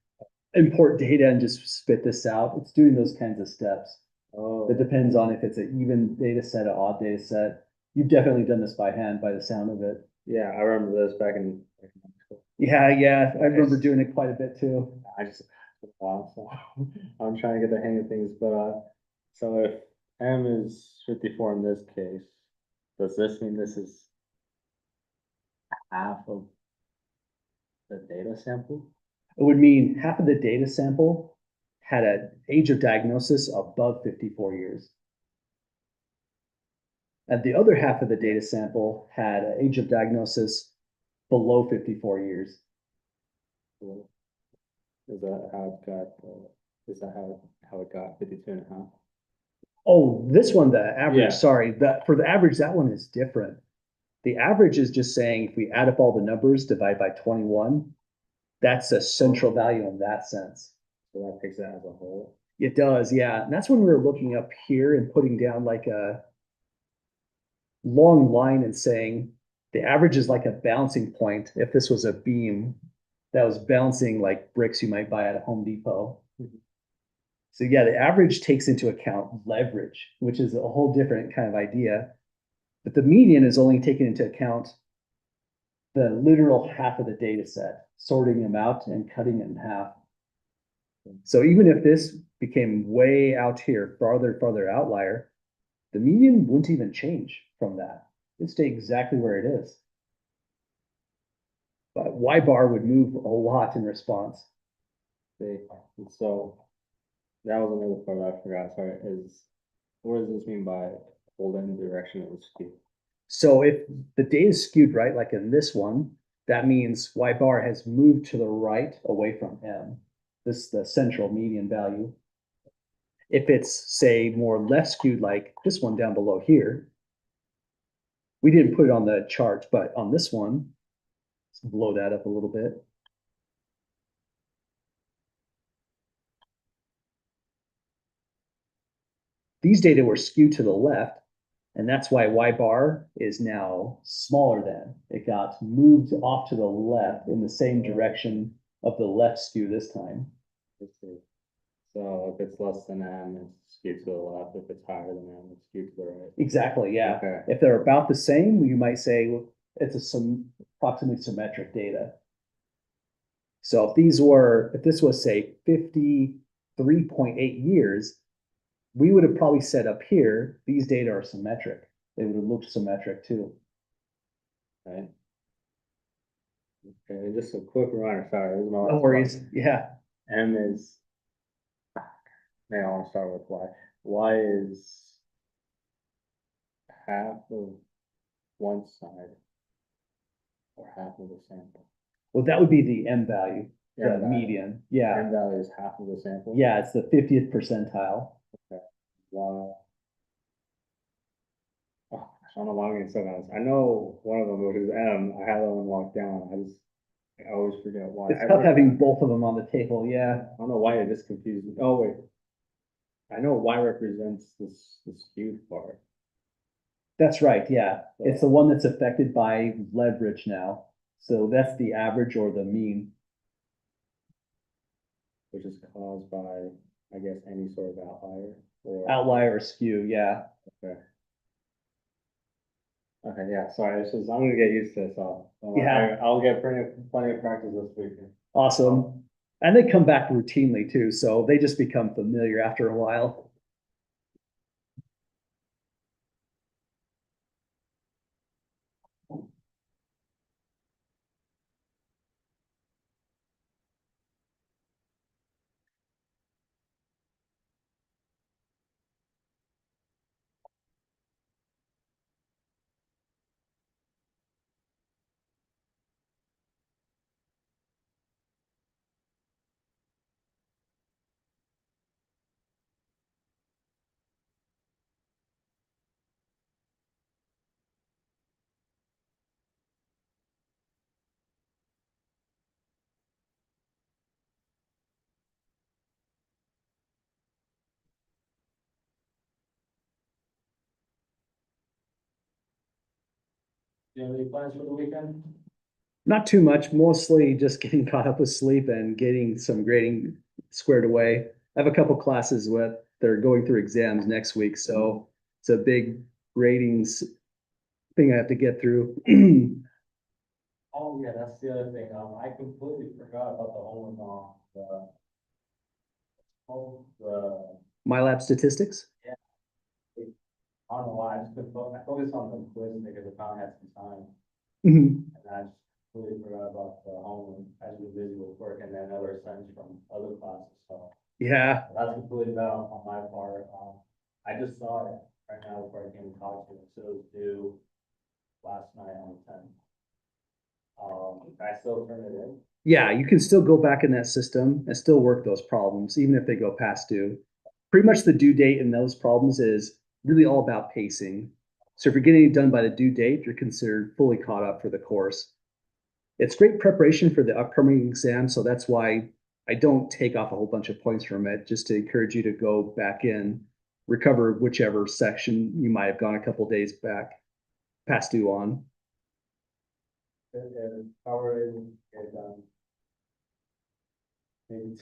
import data and just spit this out. It's doing those kinds of steps. Oh. It depends on if it's an even data set, an odd data set. You've definitely done this by hand by the sound of it. Yeah, I remember this back in high school. Yeah, I remember doing it quite a bit too. I just, wow, so I'm trying to get the hang of things, but, so if M is 54 in this case, does this mean this is half of the data sample? It would mean half of the data sample had an age of diagnosis above 54 years. And the other half of the data sample had an age of diagnosis below 54 years. Is that how it got, is that how it got 52 and a half? Oh, this one, the average, Yeah. sorry, for the average, that one is different. The average is just saying if we add up all the numbers, divide by 21, that's a central value in that sense. So that takes that as a whole. It does, yeah. And that's when we were looking up here and putting down like a long line and saying the average is like a bouncing point. If this was a beam that was bouncing like bricks you might buy at a Home Depot. So yeah, the average takes into account leverage, which is a whole different kind of idea. But the median is only taking into account the literal half of the data set, sorting them out and cutting it in half. So even if this became way out here, farther outlier, the median wouldn't even change from that. It'd stay exactly where it is. But Y bar would move a lot in response. So that was another part I forgot, sorry, is what does this mean by hold in direction of the skew? So if the data is skewed right, like in this one, that means Y bar has moved to the right away from M. This is the central median value. If it's, say, more left skewed, like this one down below here, we didn't put it on the chart, but on this one, let's blow that up a little bit. These data were skewed to the left, and that's why Y bar is now smaller than. It got moved off to the left in the same direction of the left skew this time. So if it's less than M, it's skewed to the left. If it's higher than M, it's skewed to the right. Exactly, yeah. Okay. If they're about the same, you might say well, it's approximately symmetric data. So if this was, say, 53.8 years, we would have probably said up here, these data are symmetric. They would have looked symmetric too. Right. Okay, just a quick reminder, sorry. This is my No last worries, one. yeah. M is, man, I want to start with Y. Y is half of one side or half of the sample. Well, that would be the M value, the M median, yeah. M value is half of the sample. Yeah, it's the 50th percentile. Y. Oh, I don't know why I'm getting so honest. I know one of them, which is M. I had that one locked down. I always forget why. It's tough having both of them on the table, yeah. I don't know why it just confused me. Oh, wait. I know Y represents this, the skewed part. That's right, yeah. It's the one that's affected by leverage now. So that's the average or the mean. Which is caused by, I guess, any sort of outlier or. Outlier or skew, yeah. Okay. Okay, yeah, sorry, I'm gonna get used to this, Yeah. I'll get plenty of practice this weekend. Awesome. And they come back routinely too, so they just become familiar after a while. Do you have any plans for the weekend? Not too much, mostly just getting caught up with sleep and getting some grading squared away. I have a couple classes with, they're going through exams next week, so it's a big gradings thing I have to get through. Oh, yeah, that's the other thing, I completely forgot about the homework on the, MyLab statistics? I don't know why, I focused on the quiz because I found I had some time, Mhm. and I just completely forgot about the homework, I was busy with work, and then other assignments from other classes, so. Yeah, That's completely bad on my part, I just saw it right now before I came to talk to you, so it was due last night on the tenth. I still turn it in. yeah, you can still go back in that system and still work those problems, even if they go past due. Pretty much the due date in those problems is really all about pacing. So if you're getting it done by the due date, you're considered fully caught up for the course. It's great preparation for the upcoming exam, so that's why I don't take off a whole bunch of points from it, just to encourage you to go back in, recover whichever section you might have gone a couple days back past due on. And how are you get done? Maybe